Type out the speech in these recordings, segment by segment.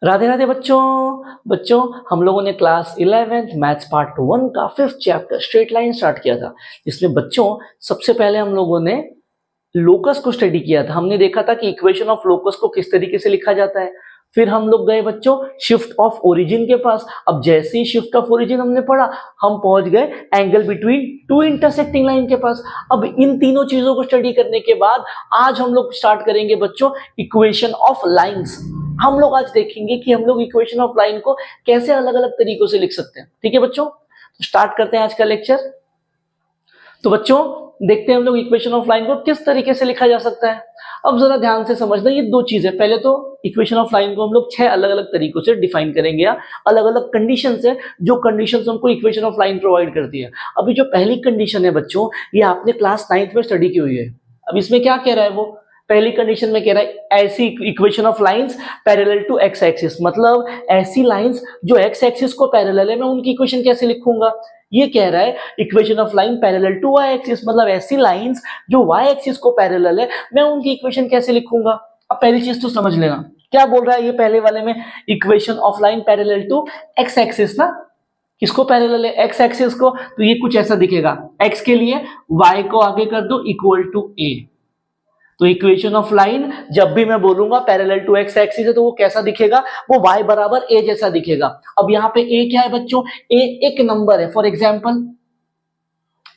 राधे राधे बच्चों। बच्चों हम लोगों ने क्लास 11th मैथ्स पार्ट 1 का 5th chapter straight line start किया था, जिसमें बच्चों सबसे पहले हम लोगों ने लोकस को स्टडी किया था। हमने देखा था कि इक्वेशन ऑफ लोकस को किस तरीके से लिखा जाता है। फिर हम लोग गए बच्चों शिफ्ट ऑफ ओरिजिन के पास। अब जैसे ही शिफ्ट ऑफ ओरिजिन हमने पढ़ा, हम पहुंच गए angle between two intersecting line के पास। अब इन तीनों चीजों को स्टडी करने के बाद आज हम लोग स्टार्ट करेंगे बच्चों इक्वेशन ऑफ लाइंस। हम लोग आज देखेंगे कि हम लोग इक्वेशन ऑफ लाइन को कैसे अलग अलग तरीकों से लिख सकते हैं। ठीक है बच्चों, तो स्टार्ट करते हैं आज का लेक्चर। तो बच्चों देखते हैं हम लोग इक्वेशन ऑफ लाइन को किस तरीके से लिखा जा सकता है। अब जरा ध्यान से समझना, ये दो चीजें। पहले तो इक्वेशन ऑफ लाइन को हम लोग 6 अलग अलग तरीकों से डिफाइन करेंगे, या अलग अलग कंडीशन है जो कंडीशन हमको इक्वेशन ऑफ लाइन प्रोवाइड करती है। अभी जो पहली कंडीशन है बच्चों, ये आपने क्लास 9th में स्टडी की हुई है। अब इसमें क्या कह रहा है, वो पहली कंडीशन में कह रहा है ऐसी equation of lines parallel to x axis, मतलब ऐसी लाइंस जो एक्स एक्सिस को पैरेलल है, मैं उनकी इक्वेशन कैसे लिखूंगा। ये कह रहा है equation of line parallel to Y axis, मतलब ऐसी लाइंस जो वाई एक्सिस को पैरेलल है, मैं उनकी इक्वेशन कैसे लिखूंगा। अब पहली चीज तो समझ लेना, क्या बोल रहा है ये पहले वाले में, equation of line parallel to x axis ना, किसको पैरेलल है, एक्स एक्सिस को। तो ये कुछ ऐसा दिखेगा, एक्स के लिए वाई को आगे कर दो इक्वल टू ए। तो इक्वेशन ऑफ लाइन जब भी मैं बोलूंगा पैरेलल टू एक्स एक्सिस है, तो वो कैसा दिखेगा, वो y बराबर a जैसा दिखेगा। अब यहाँ पे a क्या है बच्चों, a एक नंबर है। फॉर एग्जांपल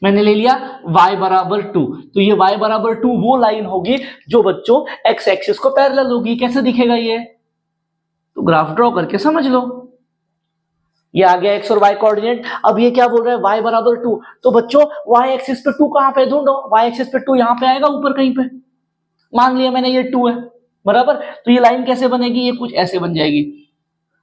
मैंने ले लिया y बराबर 2, तो ये y बराबर 2 वो लाइन होगी जो बच्चों एक्स एक्सिस को पैरेलल होगी। कैसे दिखेगा ये, तो ग्राफ ड्रॉ करके समझ लो। ये आ गया x और y कोऑर्डिनेट। अब ये क्या बोल रहा है, y बराबर 2, तो बच्चों y एक्सिस पे 2 कहां पे ढूंढो, y एक्सिस पे 2 यहां पे आएगा ऊपर कहीं पे। मान लिया मैंने ये 2 है बराबर, तो ये लाइन कैसे बनेगी, ये कुछ ऐसे बन जाएगी।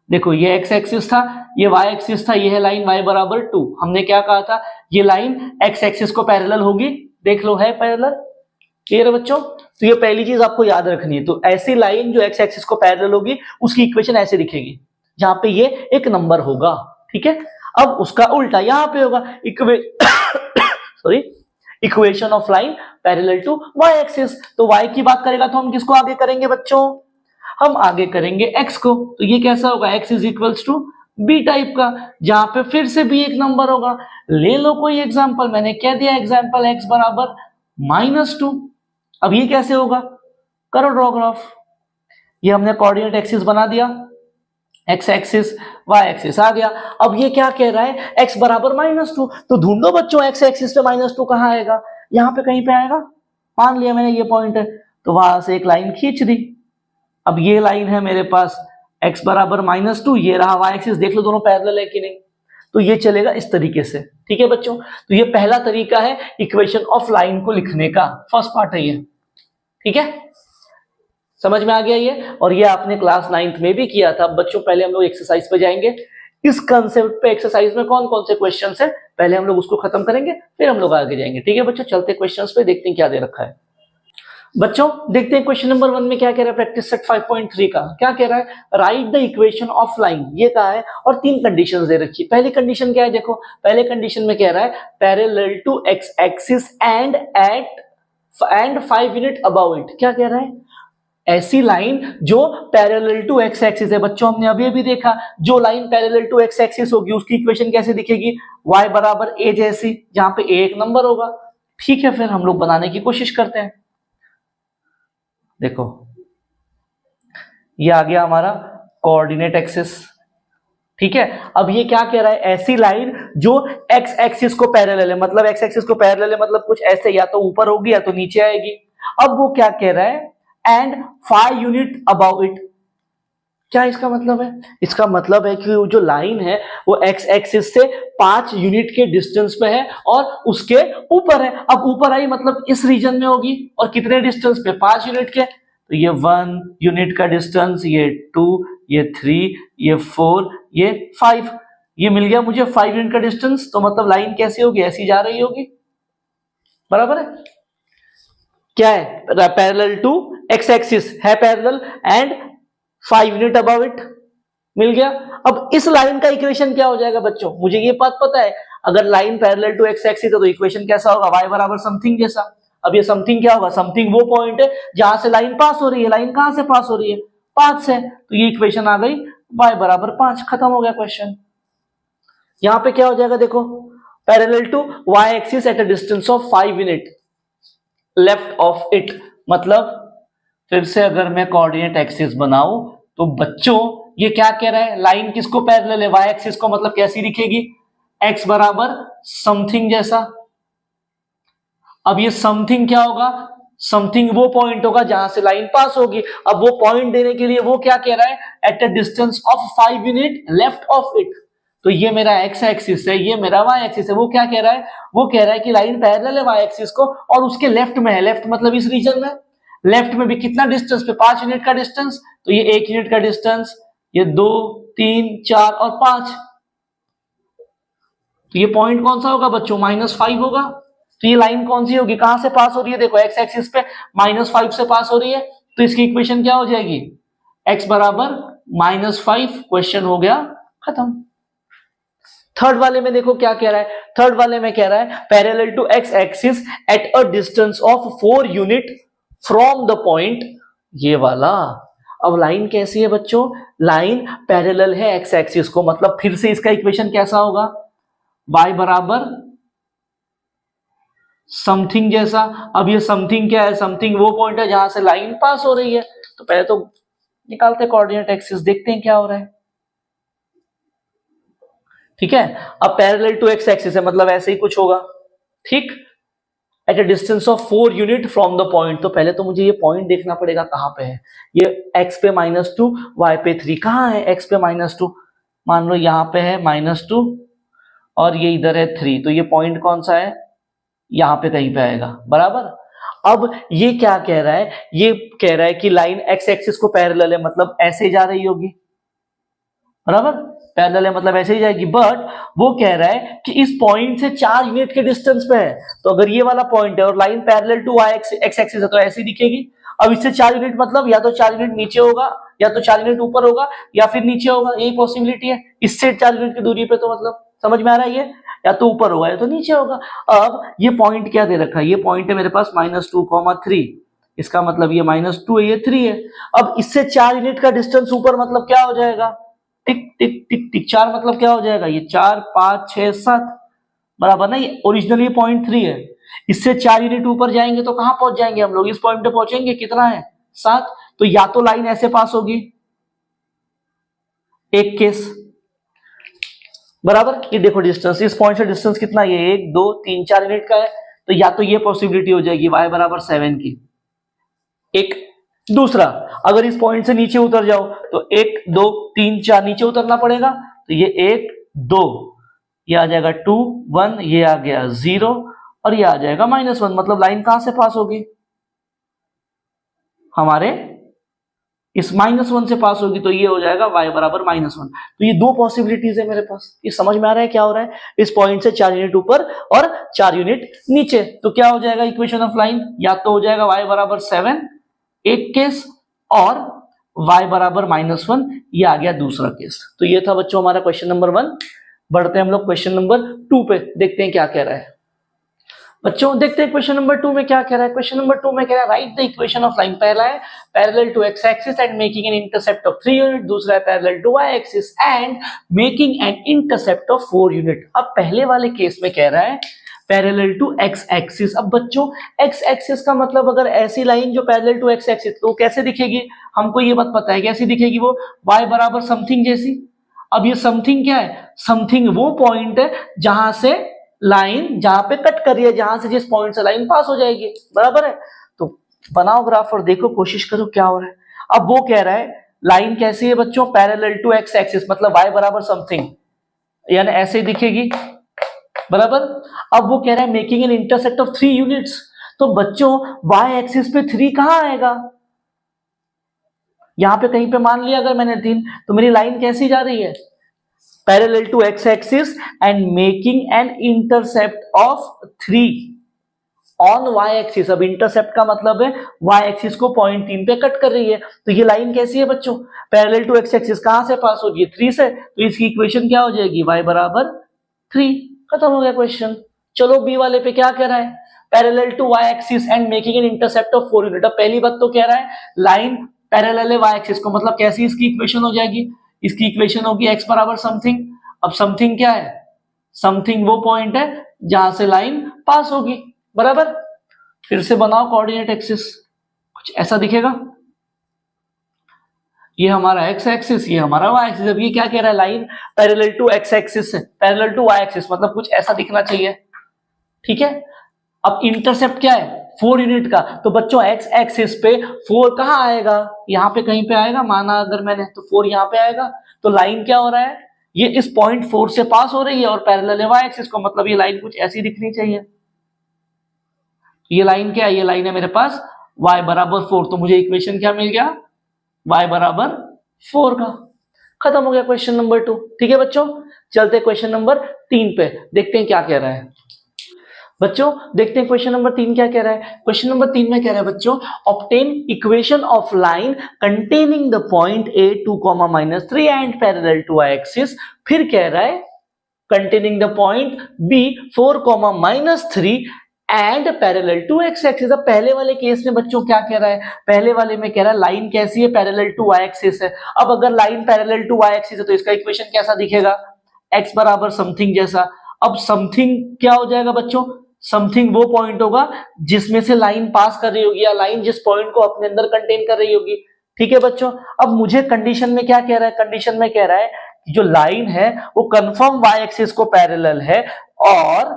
देखो ये एक्स एक्सिस था, ये वाई एक्सिस था, ये है लाइन y बराबर 2। हमने क्या कहा था, ये लाइन एक्स एक्सिस को पैरेलल होगी। देख लो है पैरेलल, क्लियर है बच्चों। तो ये पहली चीज आपको याद रखनी है। तो ऐसी लाइन जो एक्स एक्सिस को पैरेलल होगी, उसकी इक्वेशन ऐसे दिखेगी, जहां पे ये एक नंबर होगा। ठीक है, अब उसका उल्टा यहां पे होगा equation of line parallel to y axis. तो y की बात करेगा तो हम किसको आगे करेंगे बच्चों, हम आगे करेंगे x को। तो ये कैसा होगा, x is equals to b type का, जहां पे फिर से b एक नंबर होगा। ले लो कोई एग्जांपल, मैंने क्या दिया एग्जांपल, x बराबर -2। अब ये कैसे होगा, करो ड्रॉ ग्राफ। ये हमने कोऑर्डिनेट एक्सिस बना दिया, एक्स एक्सिस वाई एक्सिस आ गया। अब ये क्या कह रहा है, x बराबर -2, तो ढूंढो बच्चों एक्स एक्सिस पे -2 कहां आएगा, यहां पे कहीं पे आएगा। मान लिया मैंने ये पॉइंट है, तो वहां से एक लाइन खींच दी। अब ये लाइन है मेरे पास x बराबर -2, ये रहा वाई एक्सिस, देख लो दोनों पैरेलल है कि नहीं। तो ये चलेगा इस तरीके से। ठीक है बच्चों, तो ये पहला तरीका है इक्वेशन ऑफ लाइन को लिखने का, फर्स्ट पार्ट है ये। ठीक है, समझ में आ गया ये। और ये आपने क्लास 9th में भी किया था। बच्चों पहले हम लोग एक्सरसाइज पे जाएंगे। इस कंसेप्ट पे एक्सरसाइज में कौन कौन से क्वेश्चंस है, पहले हम लोग उसको खत्म करेंगे, फिर हम लोग आगे जाएंगे। ठीक है बच्चों, चलते क्वेश्चंस पे, देखते हैं क्या दे रखा है। बच्चों देखते हैं क्वेश्चन नंबर 1 में क्या कह रहा है, प्रैक्टिस सेट 5.3 का क्या कह रहा है, right the equation of line, ये कहा है और 3 कंडीशंस दे रखी है। पहली कंडीशन क्या है, देखो पहले कंडीशन में कह रहा है parallel to x axis and 5 unit above it. क्या कह रहा है, ऐसी लाइन जो पैरेलल टू एक्स एक्सिस है। बच्चों हमने अभी अभी देखा, जो line parallel to x axis होगी उसकी इक्वेशन कैसे दिखेगी, y बराबर a जैसी, जहां पे a एक नंबर होगा। ठीक है, फिर हम लोग बनाने की कोशिश करते हैं। देखो ये आ गया हमारा कोऑर्डिनेट एक्सिस। ठीक है, अब ये क्या कह रहा है, ऐसी लाइन जो एक्स एक्सिस को पैरेलल है, मतलब एक्स एक्सिस को पैरेलल है मतलब कुछ ऐसे, या तो ऊपर होगी या तो नीचे आएगी। अब वो क्या कह रहा है, एंड 5 यूनिट अबव इट। क्या इसका मतलब है, इसका मतलब है कि जो लाइन है वो एक्स एक्सिस से 5 यूनिट के डिस्टेंस पे है और उसके ऊपर है। अब ऊपर आई मतलब इस रीजन में होगी, और कितने डिस्टेंस पे, 5 यूनिट के। तो ये 1 यूनिट का डिस्टेंस, ये 2, ये 3, ये 4, ये 5, ये मिल गया मुझे 5 यूनिट का डिस्टेंस। तो मतलब लाइन कैसी होगी, ऐसी जा रही होगी, बराबर है। क्या है, पैरेलल टू एक्स एक्सिस है parallel and 5 unit above it, मिल गया। अब इस लाइन का इक्वेशन क्या हो जाएगा बच्चों, मुझे ये बात पता है, अगर line parallel to x axis है तो इक्वेशन कैसा होगा, y बराबर समथिंग जैसा। अब ये समथिंग क्या होगा, समथिंग वो पॉइंट है जहां से लाइन पास हो रही है। लाइन कहां से पास हो रही है, 5 से, तो ये इक्वेशन आ गई y बराबर 5, खत्म हो गया क्वेश्चन। यहां पे क्या हो जाएगा देखो, parallel to y axis at a distance of 5 unit left of it, मतलब फिर से अगर मैं कोऑर्डिनेट एक्सिस बनाऊं तो बच्चों ये क्या कह रहा है, लाइन किसको पैरेलल है, y एक्सिस को, मतलब कैसी दिखेगी, x बराबर समथिंग जैसा। अब ये समथिंग क्या होगा, समथिंग वो पॉइंट होगा जहां से लाइन पास होगी। अब वो पॉइंट देने के लिए वो क्या कह रहा है, eight a distance of 5 unit left of it, तो ये मेरा x एक्सिस है, ये मेरा y एक्सिस है। वो क्या कह रहा है, वो कह रहा है कि लाइन पैरेलल है y एक्सिस को और उसके लेफ्ट में है, लेफ्ट मतलब इस रीजन में, लेफ्ट में भी कितना डिस्टेंस पे, 5 यूनिट का डिस्टेंस, तो ये 1 यूनिट का डिस्टेंस, ये 2 3 4 और 5, तो ये पॉइंट कौन सा होगा बच्चों, -5 होगा। तो ये लाइन कौन सी होगी, कहां से पास हो रही है, देखो x एक्सिस पे -5 से पास हो रही है, तो इसकी इक्वेशन क्या हो जाएगी, x बराबर -5, क्वेश्चन हो गया खत्म। थर्ड वाले में देखो क्या कह रहा है, थर्ड वाले में कह रहा है parallel to x axis at a distance of 4 unit from the point, ये वाला। अब लाइन कैसी है बच्चों, लाइन पैरेलल है x एक्सिस को, मतलब फिर से इसका इक्वेशन कैसा होगा, y बराबर समथिंग जैसा। अब ये समथिंग क्या है, समथिंग वो पॉइंट है जहां से लाइन पास हो रही है, तो पहले तो निकालते हैं कोऑर्डिनेट एक्सिस, देखते हैं क्या हो रहा है। ठीक है, अब पैरेलल टू x एक्सिस है, मतलब ऐसे ही कुछ होगा, ठीक, eight a distance of 4 unit from the point, तो पहले तो मुझे ये पॉइंट देखना पड़ेगा कहां पे है, ये x पे -2 y पे 3, कहां है x पे -2, मान लो यहां पे है -2 और ये इधर है 3, तो ये पॉइंट कौन सा है, यहां पे कहीं पे आएगा, बराबर। अब ये क्या कह रहा है, ये कह रहा है कि लाइन x एक्सिस को पैरेलल है, मतलब ऐसे जा रही होगी, बराबर, पैरेलल है मतलब ऐसे ही जाएगी, बट वो कह रहा है कि इस पॉइंट से 4 यूनिट के डिस्टेंस पे है, तो अगर ये वाला पॉइंट है और line parallel to y x axis है तो ऐसी दिखेगी। अब इससे 4 यूनिट मतलब या तो 4 यूनिट नीचे होगा, या तो 4 यूनिट ऊपर होगा, या फिर नीचे होगा, यही पॉसिबिलिटी है। इससे 4 यूनिट की दूरी पे तो मतलब समझ में आ रहा है, ये या तो ऊपर होगा या तो नीचे होगा। अब ये पॉइंट क्या दे रखा है, ये पॉइंट है मेरे पास -2, 3, इसका मतलब ये -2 है, ये 3 है। अब इससे 4 यूनिट का डिस्टेंस ऊपर मतलब क्या हो जाएगा, टिक टिक टिक टिक, 4 मतलब क्या हो जाएगा, ये 4 5 6 7, बराबर ना, ये ओरिजिनली पॉइंट 3 है, इससे 4 यूनिट ऊपर जाएंगे तो कहां पहुंच जाएंगे हम लोग, इस पॉइंट पे पहुंचेंगे, कितना है 7, तो या तो लाइन ऐसे पास होगी, एक केस, बराबर, ये देखो डिस्टेंस, इस पॉइंट से डिस्टेंस कितना, ये 1 2 3 4 यूनिट का है, तो या तो ये पॉसिबिलिटी हो जाएगी y बराबर 7 की, एक। दूसरा, अगर इस पॉइंट से नीचे उतर जाओ तो 1 2 3 4 नीचे उतरना पड़ेगा, तो ये 1 2, ये आ जाएगा 2 1, ये आ गया 0 और ये आ जाएगा -1, मतलब लाइन कहां से पास होगी, हमारे इस -1 से पास होगी, तो ये हो जाएगा y बराबर -1। तो ये दो पॉसिबिलिटीज है मेरे पास, ये समझ में आ रहा है क्या हो रहा है, इस पॉइंट से 4 यूनिट ऊपर और 4 यूनिट नीचे, तो क्या हो जाएगा इक्वेशन ऑफ लाइन, या तो हो जाएगा y बराबर 7 एक केस, और y बराबर -1, ये आ गया दूसरा केस। तो ये था बच्चों हमारा क्वेश्चन नंबर 1। बढ़ते हैं हम लोग क्वेश्चन नंबर 2 पे, देखते हैं क्या कह रहा है बच्चों। देखते हैं क्वेश्चन नंबर 2 में क्या कह रहा है। क्वेश्चन नंबर 2 में कह रहा है right the equation of line. पहला है parallel to x axis and making an intercept of 3 unit, दूसरा है parallel to y axis and making an intercept of 4 unit. अब पहले वाले केस में कह रहा है पैरेलल टू x एक्सिस। अब बच्चों x एक्सिस का मतलब अगर ऐसी लाइन जो पैरेलल टू x एक्सिस, तो कैसे दिखेगी, हमको ये बात पता है कैसी दिखेगी, वो y बराबर समथिंग जैसी। अब ये समथिंग क्या है, समथिंग वो पॉइंट है जहां से लाइन, जहां पे कट कर रही है, जहां से जिस पॉइंट से लाइन पास हो जाएगी, बराबर है। तो बनाओ ग्राफ और देखो, कोशिश करो क्या हो रहा है। अब वो कह रहा है लाइन कैसी है बच्चों, पैरेलल टू x एक्सिस, मतलब y बराबर समथिंग, यानी ऐसे दिखेगी, बराबर। अब वो कह रहा है making an intersect of 3 units, तो बच्चों y एक्सिस पे 3 कहां आएगा, यहां पे कहीं पे मान लिया अगर मैंने 3, तो मेरी लाइन कैसी जा रही है, parallel to x axis and making an intercept of 3 on y axis. अब इंटरसेप्ट का मतलब है y एक्सिस को पॉइंट 3 पे कट कर रही है, तो ये लाइन कैसी है बच्चों, पैरेलल टू x एक्सिस, कहां से पास हो रही है, 3 से, तो इसकी इक्वेशन क्या हो जाएगी, y बराबर 3, खत्म हो गया क्वेश्चन। चलो बी वाले पे क्या कह रहा है, parallel to y axis and making an intercept of 4 unit. अब पहली बात तो कह रहा है लाइन पैरेलल है y एक्सिस को, मतलब कैसी इसकी इक्वेशन हो जाएगी, इसकी इक्वेशन होगी x बराबर समथिंग। अब समथिंग क्या है, समथिंग वो पॉइंट है जहां से लाइन पास होगी, बराबर। फिर से बनाओ कोऑर्डिनेट एक्सिस, कुछ ऐसा दिखेगा, ये हमारा x एक्सिस, ये हमारा y एक्सिस। अब ये क्या कह रहा है, line parallel to x axis है, पैरेलल टू y एक्सिस, मतलब कुछ ऐसा दिखना चाहिए, ठीक है। अब इंटरसेप्ट क्या है, 4 यूनिट का, तो बच्चों x एक्सिस पे 4 कहां आएगा, यहां पे कहीं पे आएगा, माना अगर मैंने, तो 4 यहां पे आएगा। तो लाइन क्या हो रहा है, ये इस पॉइंट 4 से पास हो रही है और पैरेलल है y एक्सिस को, मतलब ये लाइन कुछ ऐसी दिखनी चाहिए। ये लाइन क्या है, ये लाइन है मेरे पास y बराबर 4, तो मुझे इक्वेशन क्या मिल गया, y बराबर 4 का। खत्म हो गया क्वेश्चन नंबर 2, ठीक है बच्चों। चलते क्वेश्चन नंबर 3 पे, देखते हैं क्या कह रहा है बच्चों। देखते हैं क्वेश्चन नंबर 3 क्या कह रहा है। क्वेश्चन नंबर 3 में कह रहा है बच्चों, obtain equation of line containing the point a 2, -3 and parallel to y axis. फिर कह रहा है containing the point b 4, -3 and parallel to x axis. अब पहले वाले केस में बच्चों क्या कह रहा है, पहले वाले में कह रहा है लाइन कैसी है, पैरेलल टू y एक्सिस है। अब अगर line parallel to y axis है तो इसका इक्वेशन कैसा दिखेगा, x बराबर समथिंग जैसा। अब समथिंग क्या हो जाएगा बच्चों, समथिंग वो पॉइंट होगा जिसमें से लाइन पास कर रही होगी, या लाइन जिस पॉइंट को अपने अंदर कंटेन कर रही होगी, ठीक है बच्चों। अब मुझे कंडीशन में क्या कह रहा है, कंडीशन में कह रहा है कि जो लाइन है वो कंफर्म y एक्सिस को पैरेलल है और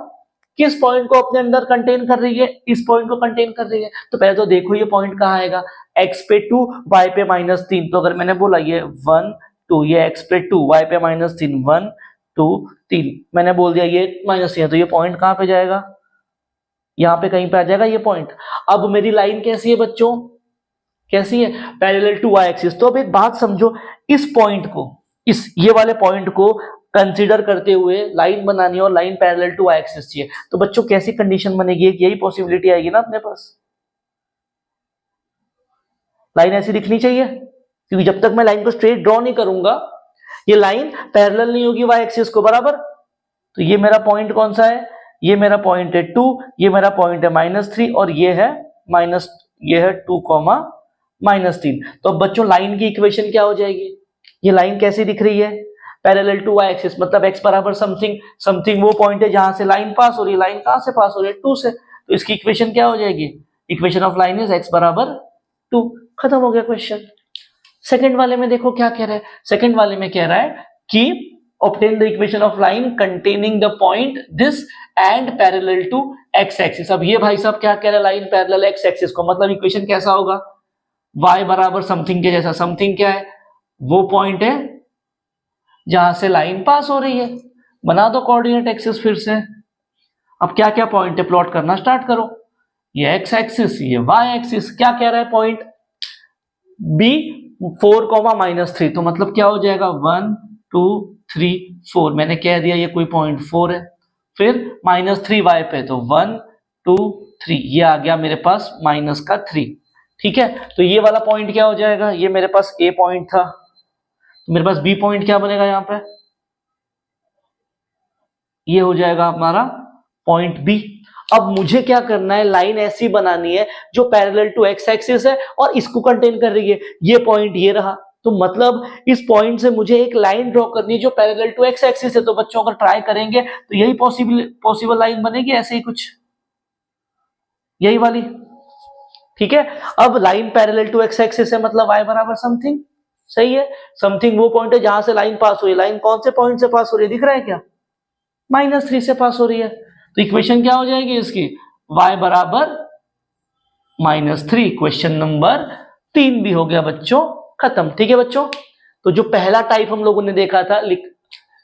किस पॉइंट को अपने अंदर कंटेन कर रही है, इस पॉइंट को कंटेन कर रही है। तो पहले तो देखो ये पॉइंट कहां आएगा, x पे 2, y पे -3। तो अगर मैंने बोला ये 1 2, ये x पे 2, y पे -3, 1 2 3, मैंने बोल दिया ये -3 है, तो ये पॉइंट कहां पे जाएगा, यहां पे कहीं पे आ जाएगा ये पॉइंट। अब मेरी लाइन कैसी है बच्चों, कैसी है, पैरेलल टू y एक्सिस। तो अब एक बात समझो, इस पॉइंट को, इस ये वाले पॉइंट को कंसीडर करते हुए लाइन बनानी है और line parallel to y axis चाहिए। तो बच्चों कैसी कंडीशन बनेगी, एक यही पॉसिबिलिटी आएगी ना अपने पास, लाइन ऐसी दिखनी चाहिए, क्योंकि जब तक मैं लाइन को स्ट्रेट ड्रॉ नहीं करूंगा ये लाइन पैरेलल नहीं होगी y एक्सिस को, बराबर। तो ये मेरा पॉइंट कौन सा है, ये मेरा पॉइंट है 2, ये मेरा पॉइंट है -3 और ये है -2, -3। तो अब बच्चों लाइन की इक्वेशन क्या हो जाएगी, ये लाइन कैसी दिख रही है, पैरेलल टू y एक्सिस, मतलब x बराबर समथिंग, समथिंग वो पॉइंट है जहां से लाइन पास हो रही है, लाइन कहां से पास हो रही है, 2 से। तो इसकी इक्वेशन क्या हो जाएगी, equation of line is x बराबर 2। खत्म हो गया क्वेश्चन। सेकंड वाले में देखो क्या कह रहा है, सेकंड वाले में कह रहा है कि obtain the equation of line containing the point this and parallel to x axis। अब ये भाई साहब क्या कह रहा है, लाइन पैरेलल x एक्सिस को, मतलब इक्वेशन कैसा होगा, y बराबर समथिंग के जैसा। समथिंग क्या है, वो पॉइंट है जहां से लाइन पास हो रही है। बना दो कोऑर्डिनेट एक्सिस फिर से। अब क्या क्या पॉइंट है, प्लॉट करना स्टार्ट करो। ये x एक्सिस, ये y एक्सिस। क्या कह रहा है पॉइंट b 4, -3, तो मतलब क्या हो जाएगा 1 2 3 4, मैंने कह दिया ये कोई पॉइंट 4 है। फिर -3y पे, तो 1 2 3, ये आ गया मेरे पास -3, ठीक है। तो ये वाला पॉइंट क्या हो जाएगा, ये मेरे पास a पॉइंट था, तो मेरे पास b पॉइंट क्या बनेगा यहां पे, ये हो जाएगा हमारा पॉइंट b। अब मुझे क्या करना है, लाइन ऐसी बनानी है जो पैरेलल टू x एक्सिस है और इसको कंटेन कर रही है। ये पॉइंट ये रहा, तो मतलब इस पॉइंट से मुझे एक लाइन ड्रॉ करनी है जो पैरेलल टू x एक्सिस है। तो बच्चों अगर ट्राई करेंगे तो यही पॉसिबल लाइन बनेगी, ऐसे ही कुछ, यही वाली, ठीक है। अब line parallel to x axis है, मतलब y बराबर समथिंग, सही है। समथिंग वो पॉइंट है जहां से लाइन पास हो रही है। लाइन कौन से पॉइंट से पास हो रही है, दिख रहा है क्या, -3 से पास हो रही है। तो इक्वेशन क्या हो जाएगी इसकी, y बराबर -3। क्वेश्चन नंबर 3 भी हो गया बच्चों खत्म, ठीक है बच्चों। तो जो पहला टाइप हम लोगों ने देखा था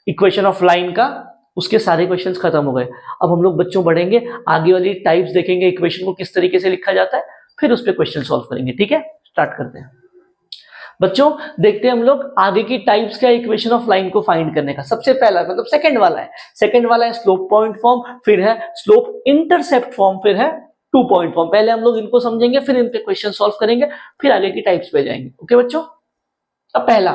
इक्वेशन ऑफ लाइन का, उसके सारे क्वेश्चंस खत्म हो गए। अब हम लोग बच्चों बढ़ेंगे, आगे वाली टाइप्स देखेंगे, इक्वेशन को किस तरीके से लिखा जाता है, फिर उस पर क्वेश्चन सॉल्व करेंगे, ठीक है। स्टार्ट करते हैं बच्चों, देखते हैं हम लोग आगे की टाइप्स का इक्वेशन ऑफ लाइन को फाइंड करने का। सबसे पहला मतलब सेकंड वाला है स्लोप पॉइंट फॉर्म, फिर है स्लोप इंटरसेप्ट फॉर्म, फिर है 2 पॉइंट फॉर्म। पहले हम लोग इनको समझेंगे, फिर इन पे क्वेश्चन सॉल्व करेंगे, फिर आगे की टाइप्स पे जाएंगे, ओके बच्चों। अब पहला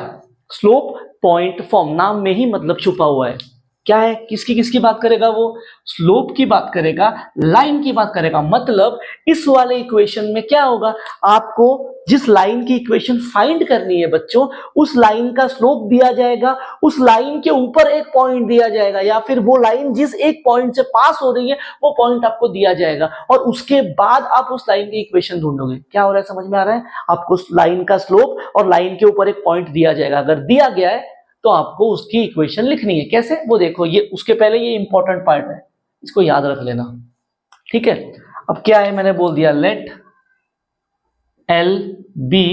स्लोप पॉइंट फॉर्म, नाम में ही मतलब छुपा हुआ है। क्या है, किसकी किसकी बात करेगा, वो स्लोप की बात करेगा, लाइन की बात करेगा। मतलब इस वाले इक्वेशन में क्या होगा, आपको जिस लाइन की इक्वेशन फाइंड करनी है बच्चों, उस लाइन का स्लोप दिया जाएगा, उस लाइन के ऊपर एक पॉइंट दिया जाएगा, या फिर वो लाइन जिस एक पॉइंट से पास हो रही है वो पॉइंट आपको दिया जाएगा, और उसके बाद आप उस लाइन की इक्वेशन ढूंढोगे। क्या हो रहा है, समझ में आ रहा है? आपको उस लाइन का स्लोप और लाइन के ऊपर एक पॉइंट दिया जाएगा, अगर दिया गया है तो आपको उसकी इक्वेशन लिखनी है। कैसे, वो देखो, ये उसके पहले ये इंपॉर्टेंट पार्ट है, इसको याद रख लेना, ठीक है। अब क्या है, मैंने बोल दिया let L be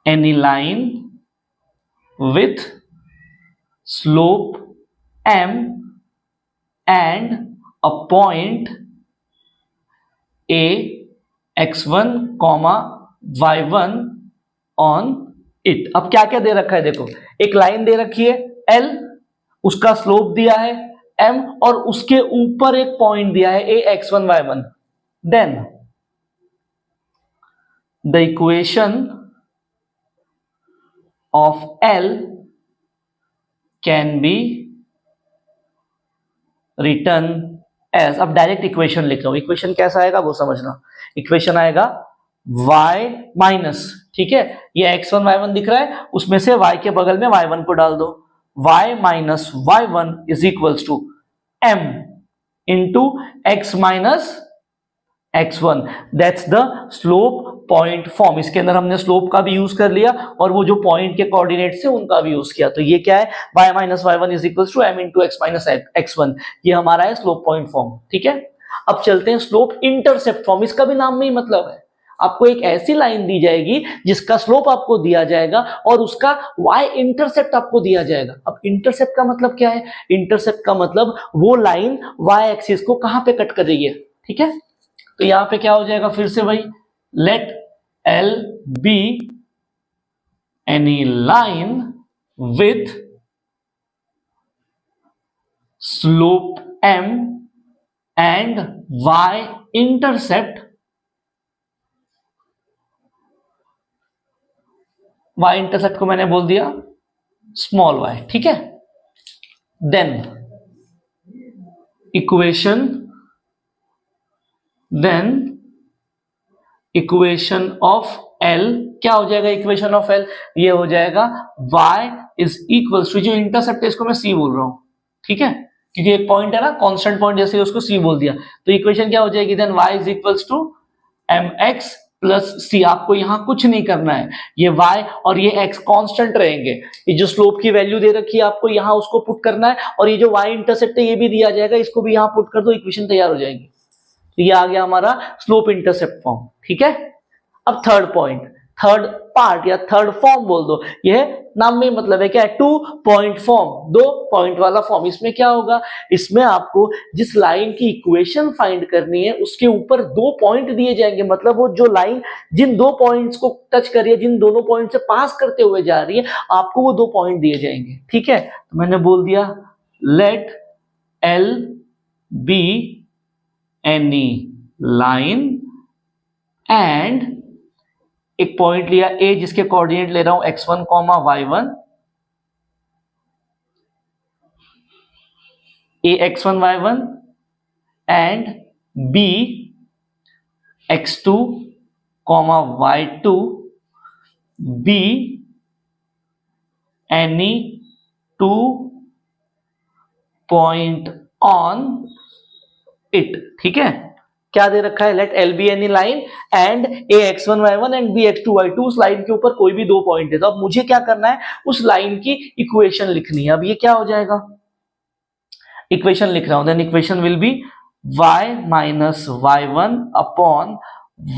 any line with slope m and a point a x1, y1 on it। अब क्या क्या दे रखा है, देखो, एक लाइन दे रखी है L, उसका स्लोप दिया है m, और उसके ऊपर एक पॉइंट दिया है a x1 y1। Then the equation of L can be written as, अब डायरेक्ट इक्वेशन लिख रहा हूं, इक्वेशन कैसा आएगा वो समझना। इक्वेशन आएगा y माइनस, ठीक है, ये x1 y1 दिख रहा है, उसमें से y के बगल में y1 को डाल दो, y minus y1 is equals to m into x minus x1, that's the slope point form. इसके अंदर हमने स्लोप का भी यूज कर लिया और वो जो पॉइंट के कोऑर्डिनेट से उनका भी यूज किया। तो ये क्या है, y minus y1 is equal to m into x minus x1, ये हमारा है स्लोप पॉइंट फॉर्म, ठीक है। अब चलते हैं स्लोप इंटरसेप्ट फॉर्म। इसका भी नाम में ही मतलब है, आपको एक ऐसी लाइन दी जाएगी जिसका स्लोप आपको दिया जाएगा और उसका y इंटरसेप्ट आपको दिया जाएगा। अब इंटरसेप्ट का मतलब क्या है, इंटरसेप्ट का मतलब वो लाइन y एक्सिस को कहां पे कट कर रही है, ठीक है। तो यहां पे क्या हो जाएगा, फिर से वही, late L be any line with slope m and y intercept, y intercept को मैंने बोल दिया स्मॉल y, ठीक है। देन इक्वेशन ऑफ L क्या हो जाएगा, इक्वेशन ऑफ L ये हो जाएगा y इज इक्वल्स टू, जो इंटरसेप्ट है इसको मैं c बोल रहा हूं, ठीक है, क्योंकि एक पॉइंट है ना, कांस्टेंट पॉइंट, जैसे उसको c बोल दिया, तो इक्वेशन क्या हो जाएगी, then y is equals to mx plus c। आपको यहां कुछ नहीं करना है, ये y और ये x कांस्टेंट रहेंगे, ये जो स्लोप की वैल्यू दे रखी है आपको यहां उसको पुट करना है, और ये जो y इंटरसेप्ट है ये भी दिया जाएगा, इसको भी यहां पुट कर दो, इक्वेशन तैयार हो जाएगी। तो ये आ गया हमारा स्लोप इंटरसेप्ट फॉर्म, ठीक है। अब थर्ड पॉइंट, थर्ड पार्ट या थर्ड फॉर्म बोल दो, यह नाम में मतलब है क्या है, 2 पॉइंट फॉर्म, 2 पॉइंट वाला फॉर्म। इसमें क्या होगा, इसमें आपको जिस लाइन की इक्वेशन फाइंड करनी है उसके ऊपर 2 पॉइंट दिए जाएंगे, मतलब वो जो लाइन जिन 2 पॉइंट्स को टच कर रही है, जिन दोनों पॉइंट से पास करते हुए जा रही है, आपको वो 2 पॉइंट दिए जाएंगे, ठीक है। तो मैंने बोल दिया let L be any line and एक पॉइंट लिया A जिसके कोऑर्डिनेट ले रहा हूं x1, y1, A x1 y1 and B x2, y2, B any 2 point on it, ठीक है। क्या दे रखा है, late L be any line and A x1 y1 and B x2 y2, उस लाइन के ऊपर कोई भी 2 पॉइंट है। तो अब मुझे क्या करना है, उस लाइन की इक्वेशन लिखनी है। अब ये क्या हो जाएगा, इक्वेशन लिख रहा हूं, then equation will be y minus y1 upon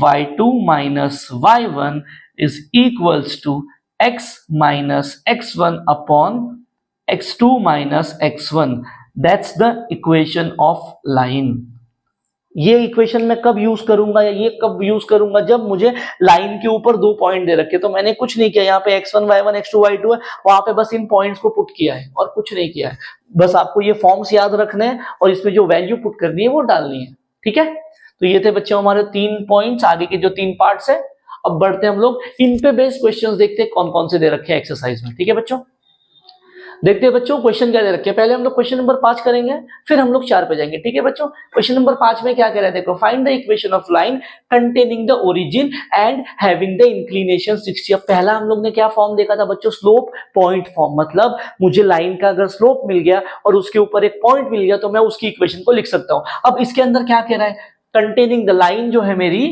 y2 minus y1 is equals to x minus x1 upon x2 minus x1, that's the equation of line. ये इक्वेशन मैं कब यूज करूंगा, या ये कब यूज करूंगा, जब मुझे लाइन के ऊपर 2 पॉइंट दे रखे। तो मैंने कुछ नहीं किया, यहाँ पे x1 y1 x2 y2 है, वहां पे बस इन पॉइंट्स को पुट किया है और कुछ नहीं किया है। बस आपको ये फॉर्म्स याद रखने हैं और इसमें जो वैल्यू पुट करनी है वो डालनी है, ठीक है। तो ये थे बच्चों हमारे 3 पॉइंट्स, आगे के जो 3 पार्ट्स है। अब बढ़ते हैं हम लोग इन पे बेस्ड क्वेश्चंस देखते हैं कौन कौन से दे रखे हैं एक्सरसाइज में, ठीक है बच्चों। देखते हैं बच्चों क्वेश्चन क्या दे रखे हैं। पहले हम लोग क्वेश्चन नंबर 5 करेंगे, फिर हम लोग 4 पे जाएंगे। ठीक है बच्चों, क्वेश्चन नंबर 5 में क्या कह रहा है देखो, find the equation of line containing the origin and having the inclination 60। अब पहला हम लोग ने क्या फॉर्म देखा था बच्चों, स्लोप पॉइंट फॉर्म। मतलब मुझे लाइन का अगर स्लोप मिल गया और उसके ऊपर एक पॉइंट मिल गया तो मैं उसकी इक्वेशन को लिख सकता हूं। अब इसके अंदर क्या कह रहा है, कंटेनिंग द लाइन जो है मेरी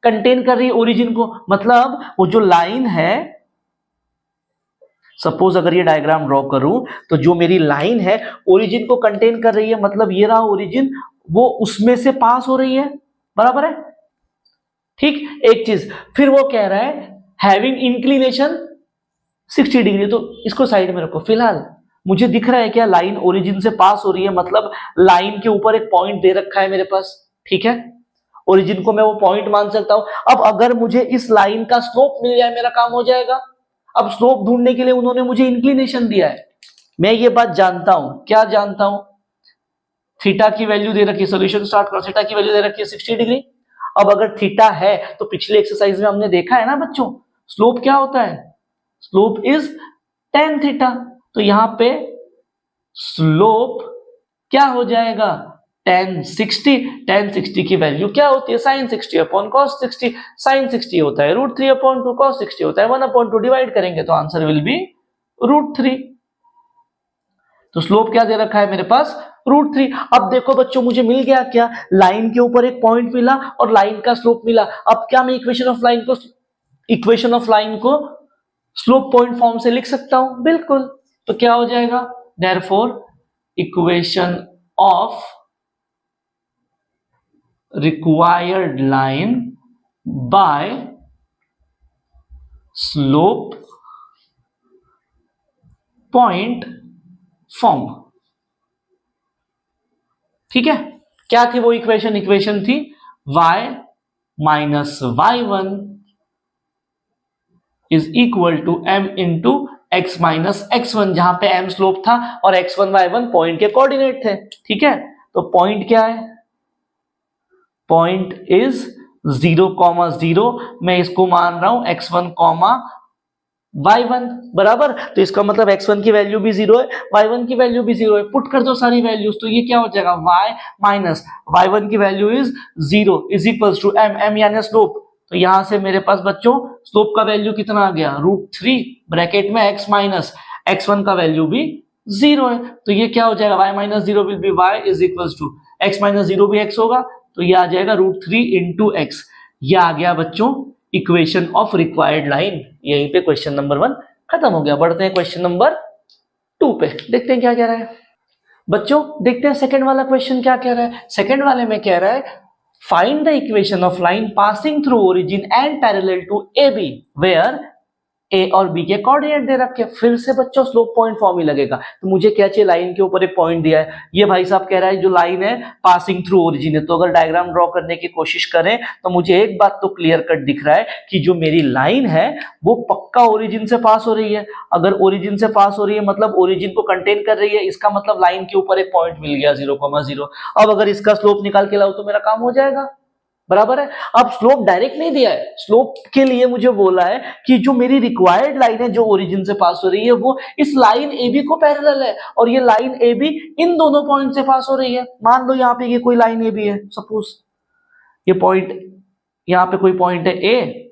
कंटेन कर रही है ओरिजिन को, मतलब वो जो लाइन है, सपोज अगर ये डायग्राम ड्रॉ करूं तो जो मेरी लाइन है ओरिजिन को कंटेन कर रही है, मतलब ये रहा ओरिजिन, वो उसमें से पास हो रही है, बराबर है। ठीक, एक चीज फिर वो कह रहा है हैविंग इंक्लिनेशन 60 डिग्री, तो इसको साइड में रखो। फिलहाल मुझे दिख रहा है क्या, लाइन ओरिजिन से पास हो रही है, मतलब लाइन के ऊपर एक पॉइंट दे रखा है मेरे पास। ठीक है, ओरिजिन को मैं वो पॉइंट मान सकता हूं। अब अगर मुझे इस लाइन का स्लोप मिल जाए मेरा काम हो जाएगा। अब स्लोप ढूंढने के लिए उन्होंने मुझे इंक्लिनेशन दिया है, मैं ये बात जानता हूं। क्या जानता हूं, थीटा की वैल्यू दे रखी है, सोल्यूशन स्टार्ट करो, थीटा की वैल्यू दे रखी है 60 डिग्री। अब अगर थीटा है तो पिछले एक्सरसाइज में हमने देखा है ना बच्चों, स्लोप क्या होता है, स्लोप इज tan थीटा। तो यहां पे स्लोप क्या हो जाएगा, tan 60। tan 60 की वैल्यू क्या होती है, sin 60 अपॉन cos 60। sin 60 होता है √3 अपॉन 2, cos 60 होता है 1/2। डिवाइड करेंगे तो आंसर विल बी √3। तो स्लोप क्या दे रखा है मेरे पास, √3। अब देखो बच्चों मुझे मिल गया क्या, लाइन के ऊपर एक पॉइंट मिला और लाइन का स्लोप मिला। अब क्या मैं इक्वेशन ऑफ लाइन को स्लोप पॉइंट फॉर्म से लिख सकता हूं, बिल्कुल। तो क्या हो जाएगा, therefore equation of required line by slope point form। ठीक है, क्या थी वो इक्वेशन, इक्वेशन थी y minus y1 is equal to m into x minus x1, जहां पे m स्लोप था और x1 y1 पॉइंट के कोऑर्डिनेट थे। ठीक है, तो पॉइंट क्या है, पॉइंट इज 0,0। मैं इसको मान रहा हूं x1, y1, बराबर। तो इसका मतलब x1 की वैल्यू भी 0 है, y1 की वैल्यू भी 0 है। पुट कर दो सारी वैल्यूज, तो ये क्या हो जाएगा, y माइनस y1 की value is 0 is equals to m यानी स्लोप। तो यहां से मेरे पास बच्चों स्लोप का वैल्यू कितना आ गया, √3 ब्रैकेट में x माइनस x1 का वैल्यू भी 0 है। तो ये क्या हो जाएगा, y minus 0 will be y is equals to x minus 0 भी x होगा, तो ये आ जाएगा √3 इंटू एक्स। ये आ गया बच्चों इक्वेशन ऑफ रिक्वायर्ड लाइन। यहीं पे क्वेश्चन नंबर 1 खत्म हो गया। बढ़ते हैं क्वेश्चन नंबर 2 पे, देखते हैं क्या कह रहा है बच्चों। देखते हैं सेकंड वाला क्वेश्चन क्या कह रहा है। सेकंड वाले में कह रहा है find the equation of line passing through origin and parallel to A B where A और बी के कोऑर्डिनेट दे रखे। फिर से बच्चों स्लोप पॉइंट फॉर्म ही लगेगा। तो मुझे क्या चाहिए, लाइन के ऊपर एक पॉइंट दिया है, ये भाई साहब कह रहा है जो लाइन है पासिंग थ्रू ओरिजिन है। तो अगर डायग्राम ड्रॉ करने की कोशिश करें तो मुझे एक बात तो क्लियर कट दिख रहा है कि जो मेरी लाइन है वो पक्का ओरिजिन से पास हो रही है। अगर ओरिजिन से पास हो रही है मतलब ओरिजिन को कंटेन कर रही है, इसका मतलब लाइन के ऊपर एक पॉइंट मिल गया 0,0। अब अगर इसका स्लोप निकाल के लाओ तो मेरा काम हो जाएगा, बराबर है। अब स्लोप डायरेक्ट नहीं दिया है, स्लोप के लिए मुझे बोला है कि जो मेरी रिक्वायर्ड लाइन है जो ओरिजिन से पास हो रही है वो इस लाइन ए बी को पैरेलल है, और ये लाइन ए बी इन दोनों पॉइंट से पास हो रही है। मान लो यहाँ पे ये कोई लाइन ए बी है, सपोज ये पॉइंट, यहाँ पे कोई पॉइंट है ए,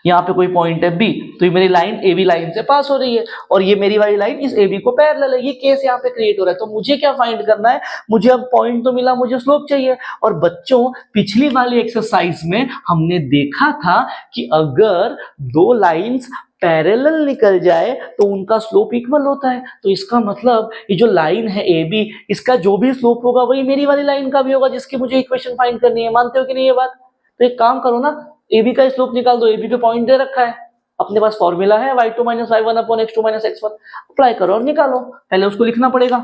यहाँ पे कोई पॉइंट है बी, तो ये मेरी लाइन ए बी लाइन से पास हो रही है और ये मेरी वाली लाइन इस ए बी को पैरेलल है। ये केस यहाँ पे क्रिएट हो रहा है। तो मुझे क्या फाइंड करना है, मुझे अब पॉइंट तो मिला, मुझे स्लोप चाहिए। और बच्चों पिछली वाली एक्सरसाइज में हमने देखा था कि अगर दो लाइंस पैरेलल निकल जाए तो उनका स्लोप इक्वल होता है। तो इसका मतलब ये जो लाइन है ए बी, इसका जो भी स्लोप होगा वही मेरी वाली लाइन का भी होगा जिसकी मुझे इक्वेशन फाइंड करनी है। मानते हो कि नहीं ये बात? तो एक काम करो ना, ए बी का स्लोप निकाल दो। ए बी पे पॉइंट दे रखा है, अपने पास फॉर्मूला है y2 minus y1 upon x2 minus x1, apply करो और निकालो। पहले उसको लिखना पड़ेगा।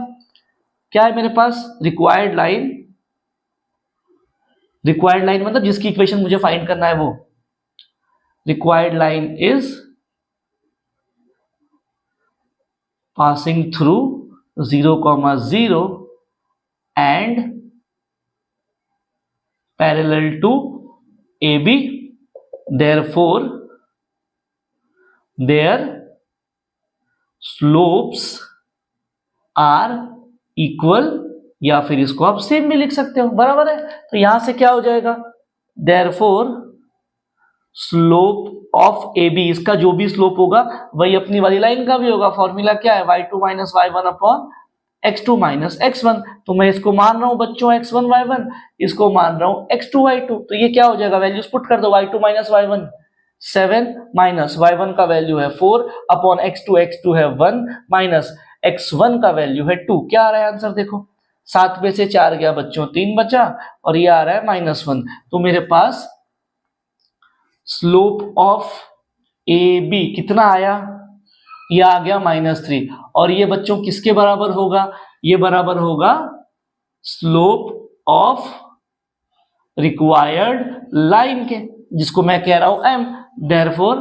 क्या है मेरे पास, रिक्वायर्ड लाइन, रिक्वायर्ड लाइन मतलब जिसकी इक्वेशन मुझे फाइंड करना है वो, required line is passing through 0,0 and parallel to A B, therefore their slopes are equal, या फिर इसको आप सेम भी लिख सकते हो, बराबर है। तो यहां से क्या हो जाएगा, therefore slope of A B, इसका जो भी स्लोप होगा वही अपनी वाली लाइन का भी होगा। फॉर्मूला क्या है, y2 minus y1 upon x2 minus x1। तो मैं इसको मान रहा हूं बच्चों x1 y1, इसको मान रहा हूं x2 y2। तो ये क्या हो जाएगा, वैल्यूज पुट कर दो, y2 minus y1 7 minus y1 का वैल्यू है 4 अपॉन x2 है 1 माइनस x1 का वैल्यू है 2। क्या आ रहा है आंसर देखो, 7 में से 4 गया बच्चों, 3 बचा, और ये आ रहा है -1। तो मेरे पास स्लोप ऑफ ए बी कितना आया, ये आ गया -3। और ये बच्चों किसके बराबर होगा, ये बराबर होगा स्लोप ऑफ रिक्वायर्ड लाइन के, जिसको मैं कह रहा हूं m। देयरफॉर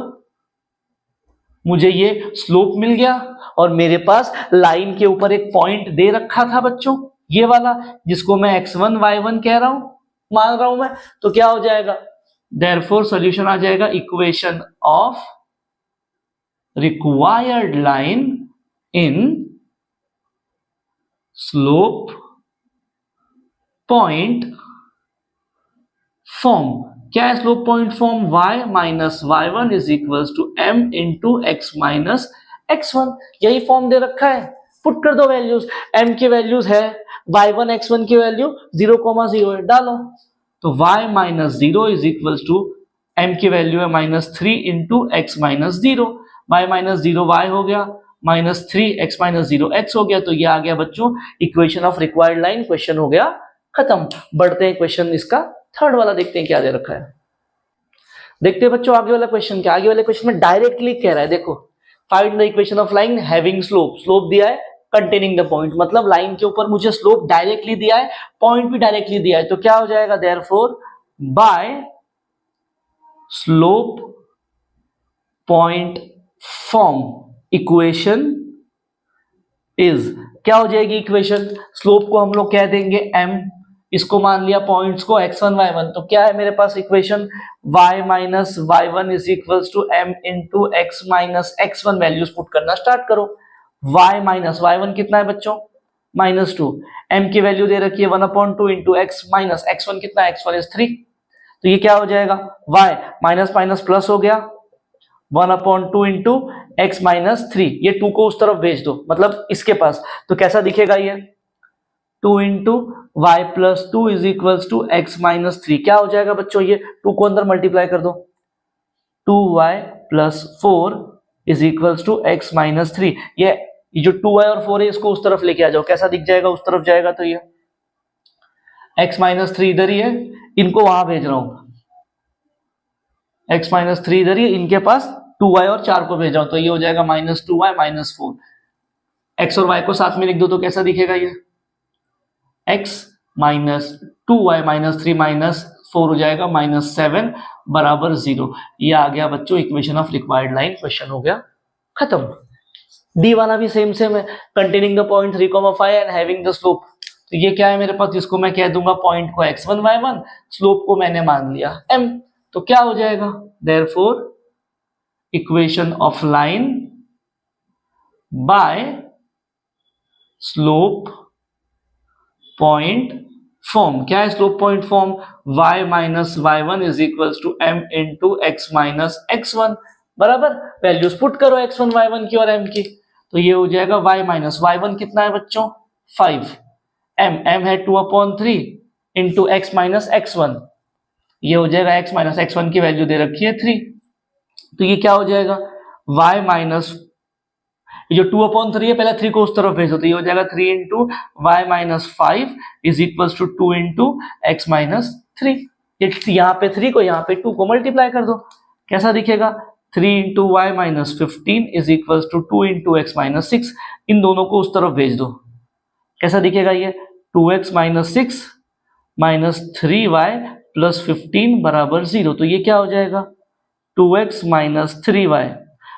मुझे ये स्लोप मिल गया, और मेरे पास लाइन के ऊपर एक पॉइंट दे रखा था बच्चों, ये वाला, जिसको मैं x1 y1 कह रहा हूं, मान रहा हूं मैं। तो क्या हो जाएगा, देयरफॉर सॉल्यूशन आ जाएगा equation of required line in slope point form. क्या है slope point form, y minus y1 is equals to m into x minus x1। यही फॉर्म दे रखा है, पुट कर दो वैल्यूज, m की वैल्यूज है, y1 x1 की वैल्यू 0,0 है, डालो। तो y minus 0 is equals to m की वैल्यू है -3 into x minus 0, y minus 0 y हो गया, -3 x माइनस 0 x हो गया। तो ये आ गया बच्चों equation of required line. Question हो गया खत्म। बढ़ते हैं क्वेश्चन इसका थर्ड वाला, देखते हैं क्या दे रखा है। देखते हैं बच्चों आगे वाला क्वेश्चन क्या, आगे वाले क्वेश्चन में डायरेक्टली कह रहा है, देखो find the equation of line having slope. Slope दिया है, कंटेनिंग द पॉइंट, मतलब लाइन के ऊपर मुझे स्लोप डायरेक्टली दिया है, पॉइंट भी डायरेक्टली दिया है। तो क्या हो जाएगा, therefore by slope point form equation is, क्या हो जाएगी इक्वेशन, स्लोप को हम लोग कह देंगे m, इसको मान लिया पॉइंट्स को x1 y1। तो क्या है मेरे पास equation, y minus y1 is equals to m into x minus x1। Values put करना स्टार्ट करो। y माइनस y1 कितना है बच्चों, -2, m की वैल्यू दे रखी है 1/2 इंटू x माइनस x1 कितना है, x1 इज 3। तो ये क्या हो जाएगा, y माइनस माइनस प्लस हो गया, 1/2 इंटू x माइनस 3। ये 2 को उस तरफ भेज दो, मतलब इसके पास। तो कैसा दिखेगा ये, 2 into y plus 2 is equals to x minus 3। क्या हो जाएगा बच्चों, ये 2 को अंदर मल्टीप्लाई कर दो, 2y plus 4 is equals to x minus 3। ये जो 2y और 4 है इसको उस तरफ लेके आ जाओ, कैसा दिख जाएगा, उस तरफ जाएगा। तो ये x माइनस 3 इधर ही है, इनको वहां भेज रहा हूं, x माइनस 3 इधर ही, इनके पास 2y और 4 को भेज रहा हूं। तो ये हो जाएगा -2y माइनस 4। x और y को साथ में लिख दो, तो कैसा दिखेगा ये, x minus 2y minus 3 minus 4 हो जाएगा -7 बराबर 0। ये आ गया बच्चों equation of required line. Question हो गया खत्म। डी वाला भी सेम सेम है, containing the point 3,5 and having the slope. तो ये क्या है मेरे पास, जिसको मैं कह दूंगा पॉइंट को x1 y1, स्लोप को मैंने मान लिया m। तो क्या हो जाएगा, therefore equation of line by slope point form. क्या है slope point form, y minus y1 is equals to m into x minus x1। बराबर, वैल्यूज पुट करो x1 y1 की और m की। तो ये हो जाएगा y माइनस y1 कितना है बच्चों, 5, m है 2/3 इंटू x माइनस x1। ये हो जाएगा x माइनस x1 की वैल्यू दे रखी है 3। तो ये क्या हो जाएगा, y माइनस, जो 2/3 है पहले 3 को उस तरफ भेजो, तो ये हो जाएगा 3 into y minus 5 is equals to 2 into x minus 3। यहाँ पे 3 को यहाँ पे 2 को मल्टीप्लाई कर दो, कैसा दिखेगा, 3 into y minus 15 is equals to 2 into x minus 6। इन दोनों को उस तरफ भेज दो, कैसा दिखेगा ये, 2x minus 6 minus 3y plus 15 बराबर 0। तो ये क्या हो जाएगा, 2x minus 3y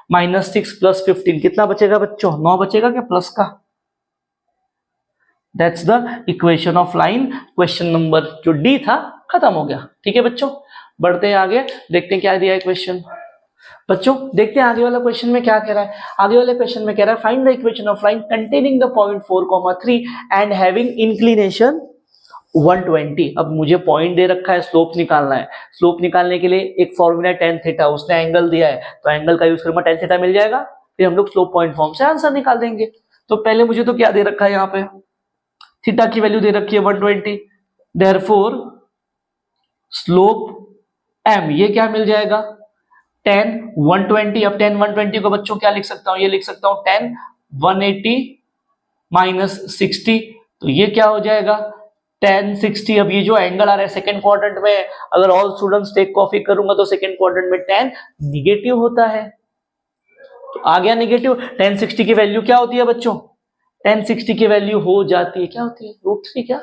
minus 6 plus 15 कितना बचेगा बच्चों, 9 बचेगा क्या प्लस का। That's the equation of line. Question number जो डी था खत्म हो गया। ठीक है बच्चों, बढ़ते हैं आगे, देखते हैं क्या दिया है क्वेश्चन। बच्चों देखते हैं आगे वाला क्वेश्चन में क्या कह रहा है। आगे वाले क्वेश्चन में कह रहा है find the equation of line containing the point 4,3 and having inclination 120। अब मुझे पॉइंट दे रखा है, स्लोप निकालना है। स्लोप निकालने के लिए एक फॉर्मूला है tan थीटा, उसने एंगल दिया है तो एंगल का यूज करूंगा, tan थीटा मिल जाएगा, फिर हम लोग स्लोप पॉइंट फॉर्म से आंसर निकाल देंगे। तो पहले मुझे तो क्या दे रखा है, यहाँ पे थीटा की वैल्यू दे रखी है 120, देयरफॉर स्लोप m ये क्या मिल जाएगा tan 120। अब tan 120 को बच्चों क्या लिख सकता हूं, ये लिख सकता हूं tan 180 माइनस 60, तो ये क्या हो जाएगा tan 60। अब ये जो एंगल आ रहा है सेकंड क्वाड्रेंट में, अगर ऑल स्टूडेंट्स टेक कॉपी करूंगा तो सेकंड क्वाड्रेंट में tan निगेटिव होता है, तो आ गया निगेटिव। tan 60 की वैल्यू क्या होती है बच्चों, tan 60 की वैल्यू हो जाती है, क्या होती है √3 क्या,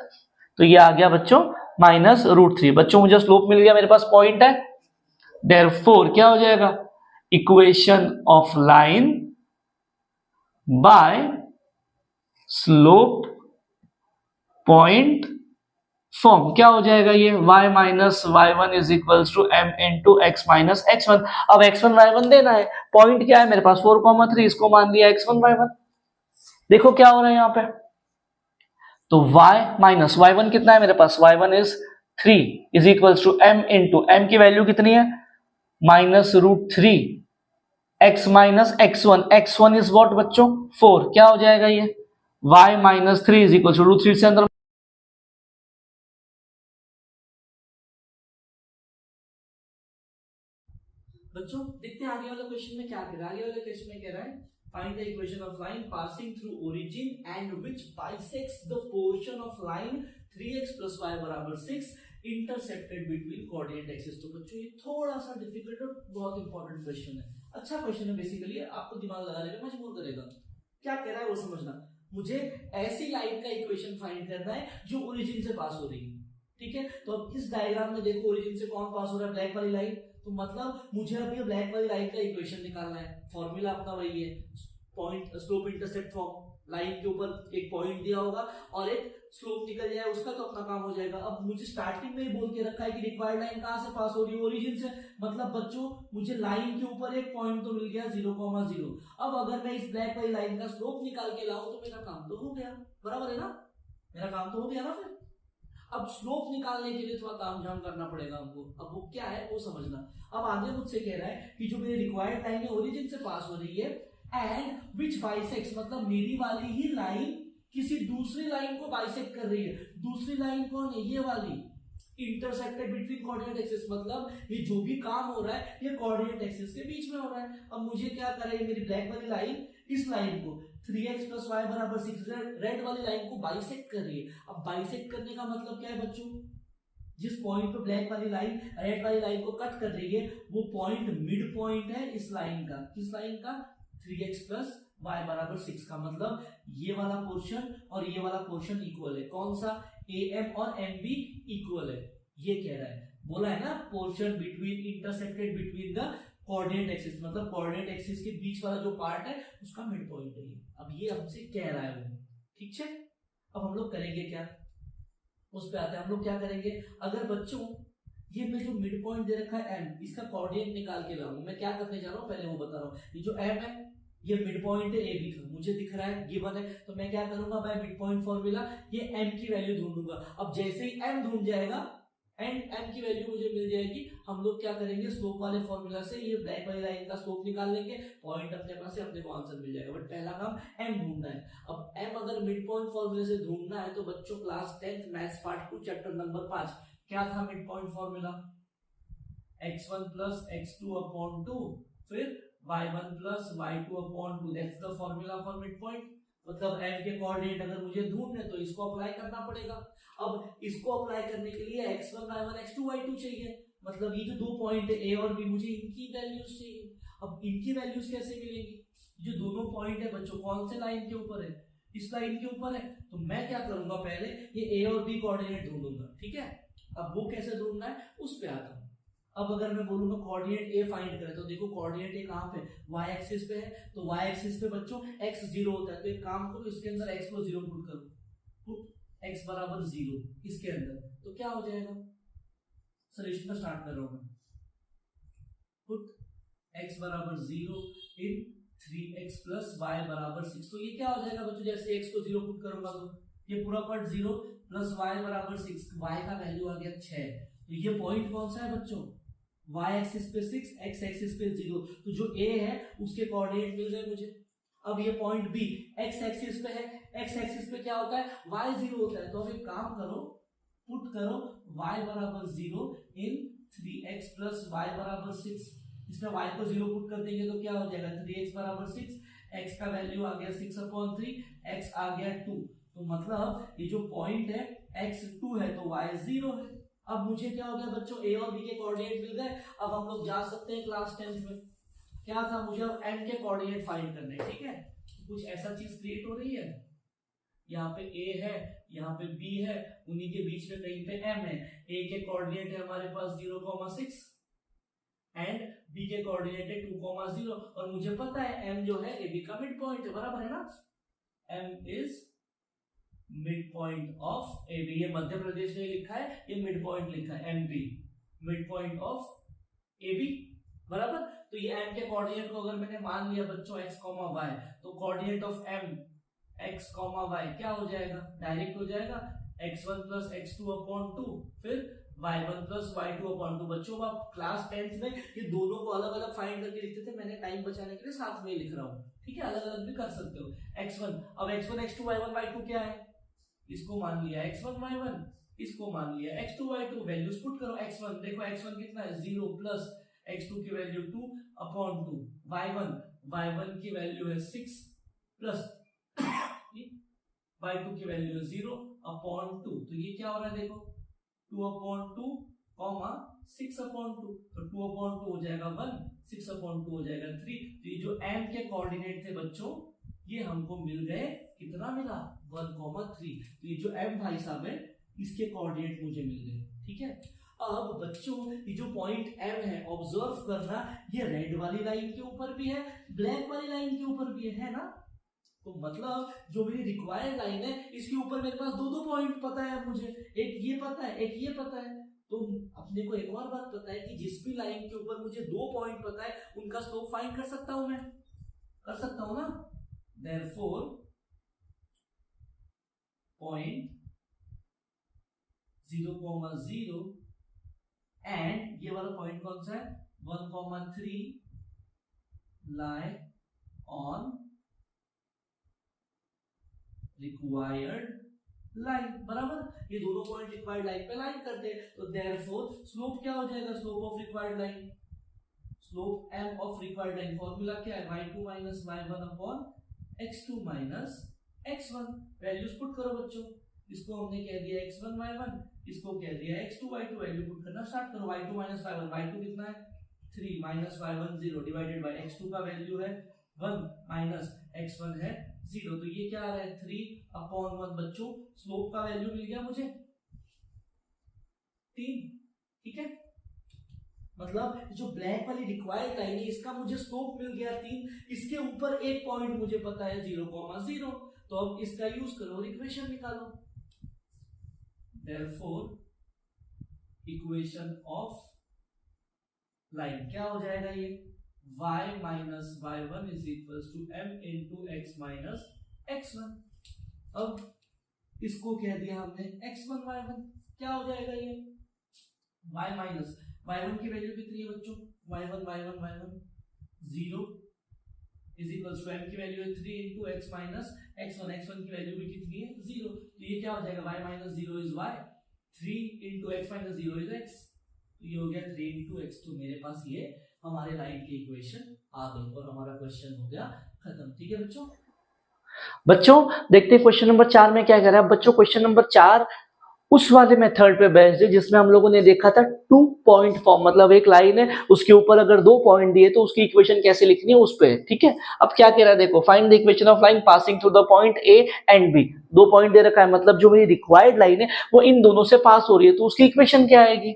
तो ये आ गया बच्चों माइनस √3। बच्चों मुझे स्लोप मिल गया, मेरे पास पॉइंट है, देयरफॉर क्या हो जाएगा equation of line by slope point form क्या हो जाएगा, ये y minus y1 is equals to m into x minus x1। अब x1 y1 देना है, पॉइंट क्या है मेरे पास 4,3, इसको मान लिया x1 y1। देखो क्या हो रहा है यहाँ पे, तो y माइनस y1 कितना है मेरे पास, y1 is 3 is equals to m into m की वैल्यू कितनी है minus √3 x minus x1 is what बच्चों 4, क्या हो जाएगा ये y minus 3 is equal to √3 से अंदर। बच्चों देखते हैं आगे वाला क्वेश्चन में क्या कह रहा है। आगे वाले क्वेश्चन में कह रहा है find the equation of line passing through origin and which bisects the portion of line 3x + y = 6 intersected between coordinate axis. तो बच्चों ये थोड़ा सा डिफिकल्ट और बहुत इंपॉर्टेंट क्वेश्चन है, अच्छा क्वेश्चन है, बेसिकली आपको दिमाग लगाने में मजबूर करेगा। क्या कह रहा है वो समझना, मुझे ऐसी लाइन का इक्वेशन फाइंड करना है जो ओरिजिन से पास हो रही है, ठीक है। तो अब इस डायग्राम में देखो ओरिजिन से कौन पास हो रहा है, ब्लैक वाली लाइन, तो मतलब मुझे अब ये ब्लैक वाली लाइन का इक्वेशन निकालना है। फॉर्मूला अपना वही है, point slope intercept form, line के ऊपर एक पॉइंट दिया होगा और एक स्लोप निकल जाए उसका, तो अपना काम हो जाएगा। अब मुझे स्टार्टिंग में ही बोल के रखा है कि रिक्वायर्ड लाइन कहां से पास हो रही है, ओरिजिन से, मतलब बच्चों मुझे लाइन के ऊपर एक पॉइंट तो मिल गया 0,0। अब अगर मैं इस ब्लैक वाली लाइन का स्लोप निकाल के लाऊं तो मेरा काम तो हो गया, बराबर है ना, मेरा काम तो हो गया ना। फिर अब स्लोप निकालने के लिए थोड़ा तामझाम करना पड़ेगा हमको, अब वो क्या है वो समझना। अब आगे मुझसे कह रहा है कि जो मेरी रिक्वायर्ड लाइन है ओरिजिन से पास हो रही है एंड विच बाइसेक्ट्स, मतलब मेरी वाली ही लाइन किसी दूसरी लाइन को बाइसेक्ट कर रही है। दूसरी लाइन कौन है, ये वाली, इंटरसेक्टेड बिटवीन कोऑर्डिनेट एक्सिस, मतलब ये जो भी काम हो रहा है ये कोऑर्डिनेट एक्सिस के बीच में हो रहा है। अब मुझे क्या करें, मेरी ब्लैक वाली लाइन इस लाइन को 3x + y = 6 रेड वाली लाइन को बाइसेक्ट कर रही है। अब बाइसेक्ट करने का मतलब क्या है बच्चों, जिस पॉइंट पे ब्लैक वाली लाइन रेड वाली लाइन को कट कर रही है वो पॉइंट मिड पॉइंट है इस लाइन का, किस लाइन का, 3x + y = 6 का, मतलब ये वाला पोर्शन और ये वाला पोर्शन इक्वल है, कौन सा, AM और MB इक्वल है, ये कह रहा है। बोला है ना portion between intersected between the coordinate axis, मतलब कोऑर्डिनेट एक्सिस के बीच वाला जो पार्ट है उसका मिड पॉइंट है ये। अब ये हमसे कह रहा है वो, ठीक है। अब हम लोग करेंगे क्या, उस पे आते हैं। हम लोग क्या करेंगे, अगर बच्चों ये मैं जो मिड पॉइंट दे रखा है m, इसका कोऑर्डिनेट निकाल के लाऊं, मैं क्या करने जा रहा हूं पहले वो बता रहा हूं। ये जो m है ये मिड पॉइंट है AB का, मुझे दिख रहा है गिवन है, तो मैं क्या करूंगा बाय मिड पॉइंट फॉर्मूला ये m की वैल्यू ढूंढूंगा। अब जैसे ही m ढूंढ जाएगा एंड m की वैल्यू मुझे मिल जाएगी, हम लोग क्या करेंगे स्लोप वाले फॉर्मूला से ये ब्लैक वाली लाइन का स्लोप निकाल लेंगे, पॉइंट अपने पास से अपने को आंसर मिल जाएगा। बट पहला काम m ढूंढना है। अब m अगर मिड पॉइंट फॉर्मूले से ढूंढना है तो बच्चों class 10th maths part 2 chapter number 5 क्या था mid point formula, x1 + x2/2 फिर y1 + y2/2, that's the formula for mid point. मतलब m के कोऑर्डिनेट अगर मुझे ढूंढने तो इसको अप्लाई करना पड़ेगा। अब इसको अप्लाई करने के लिए x1 y1 x2 y2 चाहिए, मतलब ये जो दो पॉइंट है a और b मुझे इनकी वैल्यूज चाहिए। अब इनकी वैल्यूज कैसे मिलेंगी, जो दोनों पॉइंट है बच्चों कौन से लाइन के ऊपर है, इस लाइन के ऊपर है, तो मैं क्या करूंगा पहले ये a और b कोऑर्डिनेट ढूंढूंगा, ठीक है। अब वो कैसे ढूंढना है उस पे आता हूं। अब अगर मैं बोलूंगा कोऑर्डिनेट ए फाइंड करें, तो देखो कोऑर्डिनेट ए कहां पे, y एक्सिस पे है, तो y एक्सिस पे बच्चों x 0 होता है, तो एक काम करो इसके अंदर x को 0 पुट करो, पुट x = 0 इसके अंदर, तो क्या हो जाएगा, सॉल्यूशन स्टार्ट कर रहा हूं मैं, पुट x बराबर 0 इन 3x प्लस वाई बराबर 6। तो ये क्या हो जाएगा बच्चों, जैसे x को 0 पुट करूंगा तो ये पूरा पार्ट 0 प्लस वाई बराबर 6, y का वैल्यू आ गया 6। तो ये पॉइंट कौन सा है बच्चों, y एक्सिस पे 6, x एक्सिस पे 0। तो जो a है उसके कोऑर्डिनेट मिल गए मुझे। अब ये पॉइंट b x एक्सिस पे है, x एक्सिस पे क्या होता है, y 0 होता है। तो अब एक काम करो, पुट करो y बराबर 0 इन 3x प्लस y बराबर 6। इसमें y को 0 पुट कर देंगे तो क्या हो जाएगा, 3x बराबर 6, x का वैल्यू आ गया 6/3, x आ गया 2। तो मतलब ये जो पॉइंट है x 2 है तो y 0 है। अब मुझे क्या हो गया बच्चों, a और b के कोऑर्डिनेट मिल गए। अब हम लोग जा सकते हैं क्लास 10th में। क्या था, मुझे अब n के कोऑर्डिनेट फाइंड करने हैं, ठीक है। कुछ ऐसा चीज क्रिएट हो रही है, यहाँ पे a है, यहाँ पे b है, उन्हीं के बीच में कहीं पे m है। a के कोऑर्डिनेट है हमारे पास 0,6 एंड b के कोऑर्डिनेट है 2,0 और मुझे पता है m जो है ab का मिड पॉइंट है, बराबर है ना। m is mid point of AB। ये मध्य प्रदेश में लिखा है, ये मिड पॉइंट लिखा है MP, mid point of AB, बराबर। तो ये M के कोऑर्डिनेट को अगर मैंने मान लिया बच्चों x, y, तो coordinate of M x, y क्या हो जाएगा, डायरेक्ट हो जाएगा x1 प्लस x2/2 फिर y1 प्लस y2/2। बच्चों आप क्लास 10th में ये दोनों को अलग अलग फाइंड करके लिखते थे, मैंने टाइम बचाने के लिए साथ में लिख रहा हूँ, ठीक है। अलग अलग भी कर सकते हो। x1, अब x1 x2 y1 y2 क्या है, इसको मान लिया x1 y1, इसको मान लिया x2 y2। वैल्यूज पुट करो, x1 देखो x1 कितना है 0 प्लस x2 की वैल्यू 2/2, y1 की वैल्यू है 6 प्लस y2 की वैल्यू है 0/2। तो ये क्या हो रहा है देखो 2/2 6/2, तो 2/2 हो जाएगा 1, 6/2 हो जाएगा 3। तो ये जो m के कोऑर्डिनेट थे बच्चों ये हमको मिल गए, कितना मिला 1,3। तो ये जो m भाई साहब है इसके कोऑर्डिनेट मुझे मिल गए, ठीक है। अब बच्चों ये जो पॉइंट m है ऑब्जर्व करना, ये रेड वाली लाइन के ऊपर भी है, ब्लैक वाली लाइन के ऊपर भी है ना। तो मतलब जो मेरी रिक्वायर्ड लाइन है इसके ऊपर मेरे पास दो पॉइंट पता है मुझे, एक ये पता है एक ये पता है। तो अपने को एक और बात पता है कि जिस भी लाइन के ऊपर मुझे 2 पॉइंट पता है उनका स्लोप फाइंड कर सकता हूं, मैं कर सकता हूं ना। Therefore point 0,0 एंड ये वाला पॉइंट कौन सा है 1,3 lie on required लाइन, बराबर। ये दोनों पॉइंट रिक्वायर्ड लाइन पे लाइन करते हैं। तो देयरफॉर स्लोप क्या हो जाएगा, slope of required line, slope m of required line formula क्या है y2 minus y1 upon x2 minus x1। Values put करो बच्चों, इसको हमने कह दिया x1 y1, इसको कह दिया x2 y2। वैल्यू पुट करना स्टार्ट करो, y2 माइनस y1, y2 कितना है 3 minus y1 0 divided by x2 का वैल्यू है 1 माइनस x1 है 0। तो ये क्या आ रहा है 3/1 बच्चों। स्लोप का वैल्यू मिल गया मुझे 3, ठीक है। मतलब जो ब्लैक वाली रिक्वायर्ड लाइन है इसका मुझे स्लोप मिल गया 3, इसके ऊपर एक पॉइंट मुझे पता है 0,0। तो अब इसका यूज करो और इक्वेशन निकालो। Therefore इक्वेशन ऑफ लाइन क्या हो जाएगा, ये y minus y1 is equal to m into x minus x1। अब इसको कह दिया हमने x1 y1, क्या हो जाएगा ये y माइनस y1 की वैल्यू कितनी है बच्चों y1 0 is equal to m की वैल्यू है 3 into x minus x1, x1 की वैल्यू भी कितनी है 0। तो ये क्या हो जाएगा y minus 0 is y, 3 into x minus 0 is x। तो ये हो गया 3 इंटू x। तो मेरे पास ये हमारे लाइन की इक्वेशन आ गई और हमारा क्वेश्चन हो गया खत्म, ठीक है बच्चों। बच्चों देखते हैं क्वेश्चन नंबर 4 में क्या कर रहा है। बच्चों क्वेश्चन नंबर 4 उस वाले मेथड पे बेस्ड है जिसमें हम लोगों ने देखा था 2 पॉइंट फॉर्म, मतलब एक लाइन है उसके ऊपर अगर 2 पॉइंट दिए तो उसकी इक्वेशन कैसे लिखनी है उस पे, ठीक है। अब क्या कह रहा है देखो, find the equation of line passing through the point A and B. 2 point दे रखा है, मतलब जो मेरी रिक्वायर्ड लाइन है वो इन दोनों से पास हो रही है, तो उसकी इक्वेशन क्या आएगी।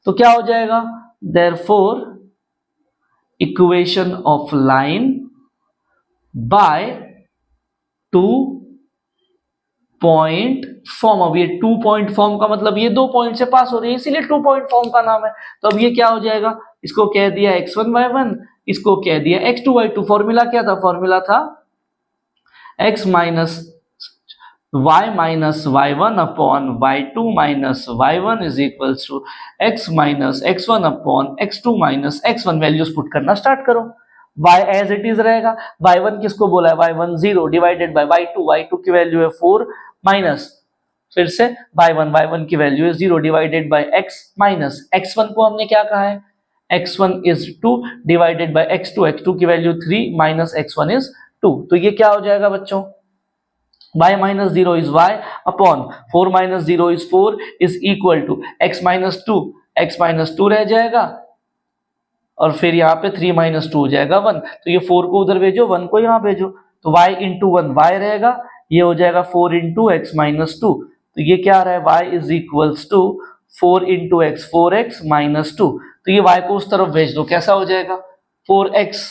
तो क्या हो जाएगा, therefore equation of line bye 2 point form. अब ये 2 पॉइंट फॉर्म का मतलब ये 2 पॉइंट से पास हो रही है इसीलिए 2 पॉइंट फॉर्म का नाम है। तो अब ये क्या हो जाएगा इसको कह दिया x1 y1, इसको कह दिया x2 y2। फॉर्मूला क्या था? फॉर्मूला था x minus y minus y1 upon y2 minus y1 is equals to x minus x1 upon x2 minus x1। Values put करना स्टार्ट करो। y एज इट इज रहेगा। y1 किसको बोला है? y1 0 divided by y2 की value है 4 minus फिर से y1 की वैल्यू है 0 divided by x minus x1 को हमने क्या कहा है? x1 is 2 divided by x2 की वैल्यू 3 माइनस x1 इज 2। तो ये क्या हो जाएगा बच्चों? y minus 0 is y upon 4 minus 0 is 4 is equal to x minus 2 रह जाएगा और फिर यहाँ पे 3 माइनस 2 हो जाएगा 1। तो ये 4 को उधर भेजो, 1 को यहाँ भेजो, तो y इंटू 1 y रहेगा, ये हो जाएगा 4 इंटू x माइनस 2। तो ये क्या आ रहा है? y is equals to 4 into x 4x minus 2। तो ये y को उस तरफ भेज दो, कैसा हो जाएगा? 4x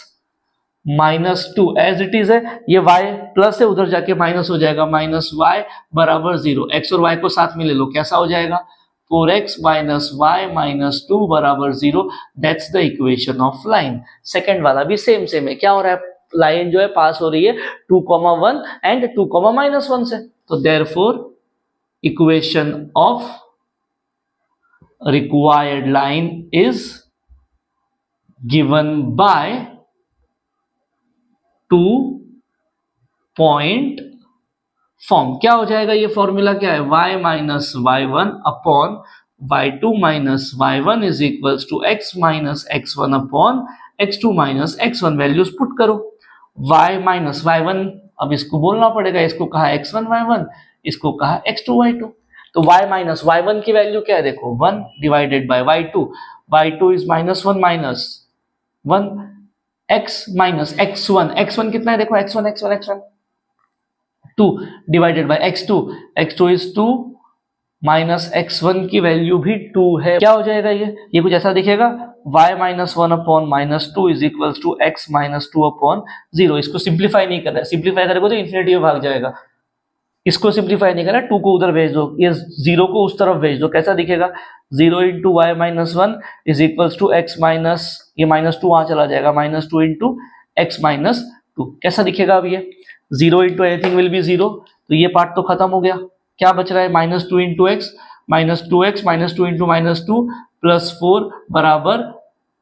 minus 2 as it is है। ये y प्लस है, उधर जाके माइनस हो जाएगा, माइनस y बराबर 0। x और y को साथ में ले लो, कैसा हो जाएगा? 4x माइनस y माइनस 2 बराबर 0। That's the equation of line. Second वाला भी सेम है। क्या हो रहा है? लाइन जो है पास हो रही है 2,1 एंड 2,-1 से। तो therefore equation of required line is given by 2 point form. क्या हो जाएगा? ये फॉर्मूला क्या है? y minus y1 upon y2 minus y1 is equals to x minus x1 upon x2 minus x1। Values put करो। y minus y1, अब इसको बोलना पड़ेगा, इसको कहा x1 y1, इसको कहा x2 y2। तो y माइनस y1 की वैल्यू क्या है? देखो 1 divided by y2 is minus 1 minus 1 x minus x1 कितना है? देखो x1 2 divided by x2 is 2 minus x1 की वैल्यू भी 2 है। क्या हो जाएगा? ये कुछ ऐसा दिखेगा, y minus 1 upon minus 2 is equals to x minus 2 upon 0। इसको सिंप्लीफाई नहीं कर रहा है, सिंप्लीफाई करेगा तो इन्फिनिटी में भाग जाएगा। इसको सिंप्लीफाई नहीं करना, 2 को उधर भेज दो, ये 0 को उस तरफ भेज दो, कैसा दिखेगा? 0 into y minus 1 is equals to x minus, ये माइनस 2 वहां चला जाएगा, माइनस 2 इंटू एक्स माइनस 2। कैसा दिखेगा? अब ये 0 इंटू एनीथिंग विल बी 0, तो ये पार्ट तो खत्म हो गया। क्या बच रहा है? Minus 2 into x minus 2x minus 2 into minus 2 plus 4 बराबर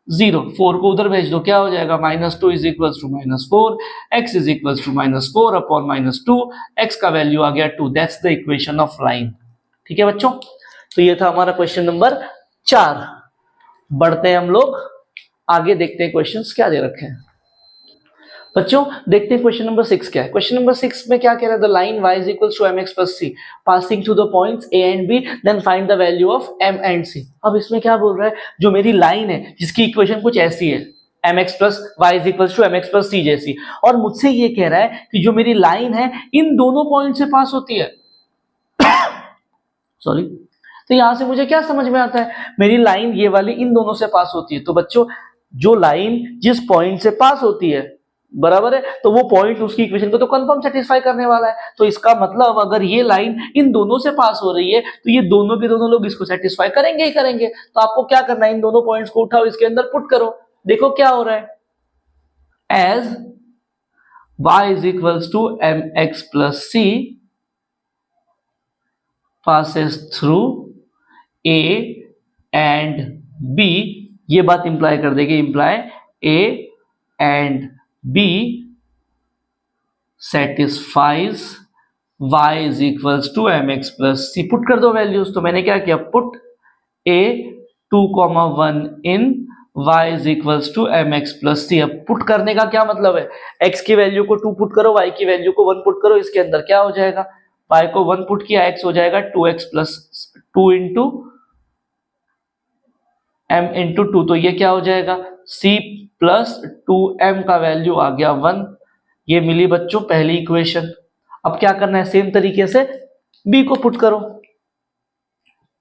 0। 4 को उधर भेज दो, क्या हो जाएगा? Minus 2 is equals to minus 4, x is equals to minus 4 upon minus 2, x का वैल्यू आ गया 2। That's the equation of line. ठीक है बच्चों, तो ये था हमारा क्वेश्चन नंबर 4। बढ़ते हैं हम लोग आगे, देखते हैं क्वेश्चंस क्या दे रखे हैं। बच्चों देखते हैं क्वेश्चन नंबर 6 क्या है। क्वेश्चन नंबर 6 में क्या कह रहा है? The line y is equals to mx plus c passing through the points a and b then find the value of m and c। अब इसमें क्या बोल रहा है? जो मेरी लाइन है जिसकी इक्वेशन कुछ ऐसी है, mx plus y is equals to mx plus c जैसी, और मुझसे ये कह रहा है कि जो मेरी लाइन है इन दोनों पॉइंट से पास होती है। सॉरी, तो यहां से मुझे क्या समझ में आता है? मेरी लाइन ये वाली इन दोनों से पास होती है। तो बच्चों जो लाइन जिस पॉइंट से पास होती है, बराबर है, तो वो पॉइंट उसकी इक्वेशन को तो कंफर्म सेटिस्फाई करने वाला है। तो इसका मतलब अगर ये लाइन इन दोनों से पास हो रही है तो ये दोनों के दोनों लोग इसको सेटिस्फाई करेंगे ही करेंगे। तो आपको क्या करना है? इन दोनों पॉइंट्स को उठाओ, इसके अंदर पुट करो। देखो क्या हो रहा है। As y is equals to mx plus c passes through a and b, ये बात इंप्लाई कर देगी, imply a and b satisfies y is equals to mx plus c। Put कर दो वैल्यूज। तो मैंने क्या किया? Put a 2,1 in y is equals to mx plus c। अब पुट करने का क्या मतलब है? x की वैल्यू को 2 पुट करो, y की वैल्यू को 1 पुट करो, इसके अंदर क्या हो जाएगा? y को 1 पुट किया, x हो जाएगा 2x plus 2 into m into 2। तो ये क्या हो जाएगा? c प्लस 2m का वैल्यू आ गया 1। ये मिली बच्चों पहली इक्वेशन। अब क्या करना है? सेम तरीके से b को पुट करो।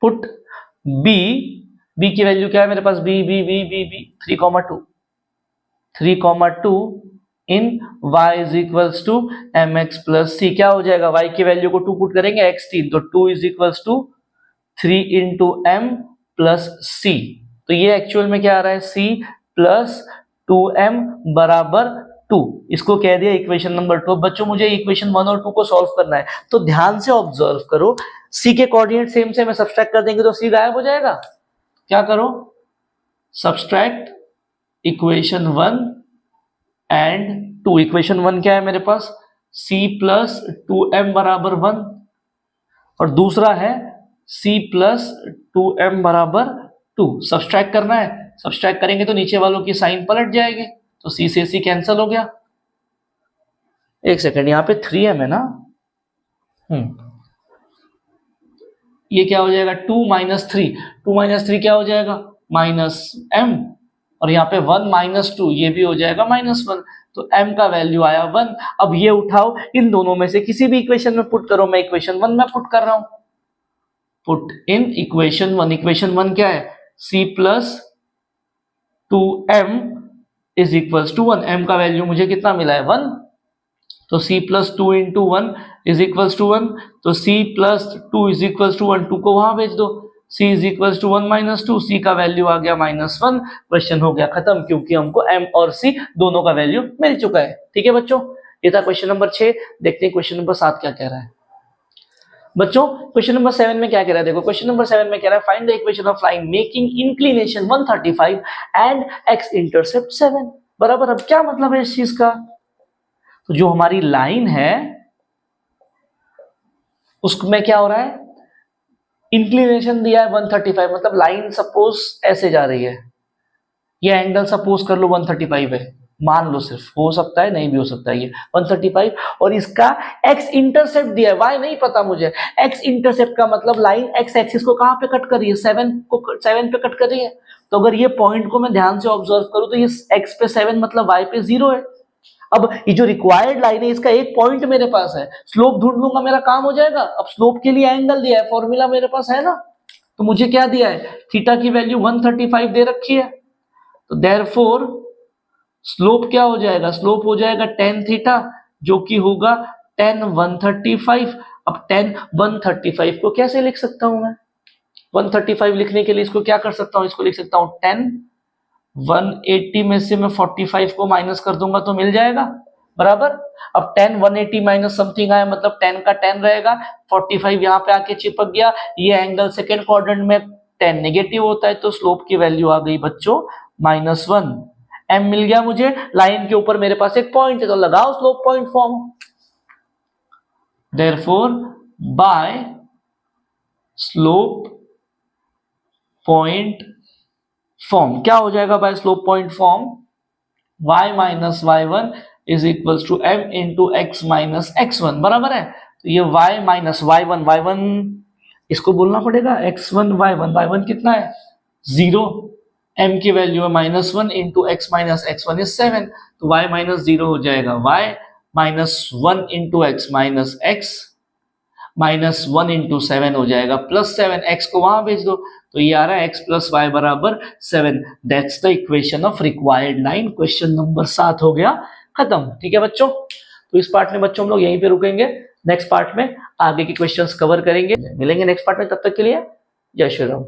पुट b की वैल्यू क्या है मेरे पास? b 3,2 in y is equals to mx plus c। क्या हो जाएगा? y की वैल्यू को 2 पुट करेंगे, x 3, तो 2 is equals to 3 into m plus c। तो ये एक्चुअल में क्या आ रहा है, c प्लस 2m बराबर 2, इसको कह दिया इक्वेशन नंबर 2। बच्चों मुझे इक्वेशन 1 और 2 को सॉल्व करना है, तो ध्यान से ऑब्जर्व करो, c के कोऑर्डिनेट सेम से मैं सब्सट्रैक्ट कर देंगे तो c गायब हो जाएगा। क्या करो, सब्सट्रैक्ट इक्वेशन 1 एंड 2। इक्वेशन 1 क्या है मेरे पास, c प्लस 2m बराबर 1, और दूसरा है c प्लस 2m बराबर 2। सब्सट्रैक्ट करना है, सब्सट्रैक्ट करेंगे तो नीचे वालों की साइन पलट जाएगी, तो c से c कैंसिल हो गया। एक सेकंड, यहाँ पे 3m है ना, ये क्या हो जाएगा, 2 माइनस 3, 2 माइनस 3 क्या हो जाएगा, माइनस m, और यहाँ पे 1 माइनस 2 ये भी हो जाएगा -1, तो m का वैल्यू आया 1। अब ये उठाओ, इन दोनों में से किसी भी इक्वेशन में पुट करो, मैं इक्वेशन 1 में पुट कर रहा हूं, पुट इन इक्वेशन 1। इक्वेशन 1 क्या है, c plus 2m is equals to 1, m का वैल्यू मुझे कितना मिला है 1, तो c plus 2 into 1 is equals to 1, तो c plus 2 is equals to 1, 2 को वहां भेज दो, c is equals to 1 minus 2, c का वैल्यू आ गया -1, क्वेश्चन हो गया खत्म, क्योंकि हमको m और c दोनों का वैल्यू मिल चुका है। ठीक है बच्चों, ये था क्वेश्चन नंबर 6। देखते हैं क्वेश्चन नंबर 7 क्या कह रहा है। बच्चों क्वेश्चन नंबर 7 में क्या कह रहा है, देखो क्वेश्चन नंबर 7 में कह रहा है find the equation of line making inclination 135 and x intercept 7 बराबर। अब क्या मतलब है इस चीज का, तो जो हमारी लाइन है उसमें क्या हो रहा है, इंक्लिनेशन दिया है 135, मतलब लाइन सपोज ऐसे जा रही है, ये एंगल सपोज कर लो 135 है, मान लो, सिर्फ हो सकता है नहीं भी हो सकता है, ये 135, और इसका x इंटरसेप्ट दिया है, y नहीं पता मुझे। x इंटरसेप्ट का मतलब लाइन x एक्सिस को कहां पे कट कर रही है, 7 पे कट कर रही है, तो अगर ये पॉइंट को मैं ध्यान से ऑब्जर्व करूं तो ये x पे 7 मतलब y पे 0 है। अब ये जो रिक्वायर्ड लाइन है इसका एक पॉइंट मेरे पास है, स्लोप ढूंढ लूंगा मेरा काम हो जाएगा। अब स्लोप के लिए एंगल दिया है, फॉर्मूला मेरे पास है ना, तो मुझे क्या दिया है, थीटा की वैल्यू 135 दे रखी है, तो देयरफॉर स्लोप क्या हो जाएगा, स्लोप हो जाएगा tan थीटा, जो कि होगा tan 135। अब tan 135 को कैसे लिख सकता हूं मैं, 135 लिखने के लिए इसको क्या कर सकता हूं, इसको लिख सकता हूं tan 180 में से मैं 45 को माइनस कर दूंगा तो मिल जाएगा बराबर। अब tan 180 माइनस समथिंग आया, मतलब tan का tan रहेगा, 45 यहाँ पे आके चिपक गया, ये एंगल सेकेंड क्वाड्रेंट में tan नेगेटिव होता है, तो स्लोप की वैल्यू आ गई बच्चों -1। m मिल गया मुझे, लाइन के ऊपर मेरे पास एक पॉइंट है, तो लगाओ slope point form. Therefore by slope point form क्या हो जाएगा, by slope point form y minus y1 is equal to m into x minus x1 बराबर है। तो ये y माइनस y1 इसको बोलना पड़ेगा x1 y1 कितना है 0, m की वैल्यू है -1 into x minus x1 is 7, तो y माइनस 0 हो जाएगा, y minus 1 into x minus x minus 1 into 7 हो जाएगा +7, x को वहां भेज दो, तो ये आ रहा है x प्लस वाई बराबर 7। That's the equation of required line. Question number 7 हो गया खत्म। ठीक है बच्चों, तो इस पार्ट में बच्चों हम लोग यहीं पे रुकेंगे, नेक्स्ट पार्ट में आगे के क्वेश्चंस कवर करेंगे, मिलेंगे नेक्स्ट पार्ट में, तब तक के लिए जय श्री राम।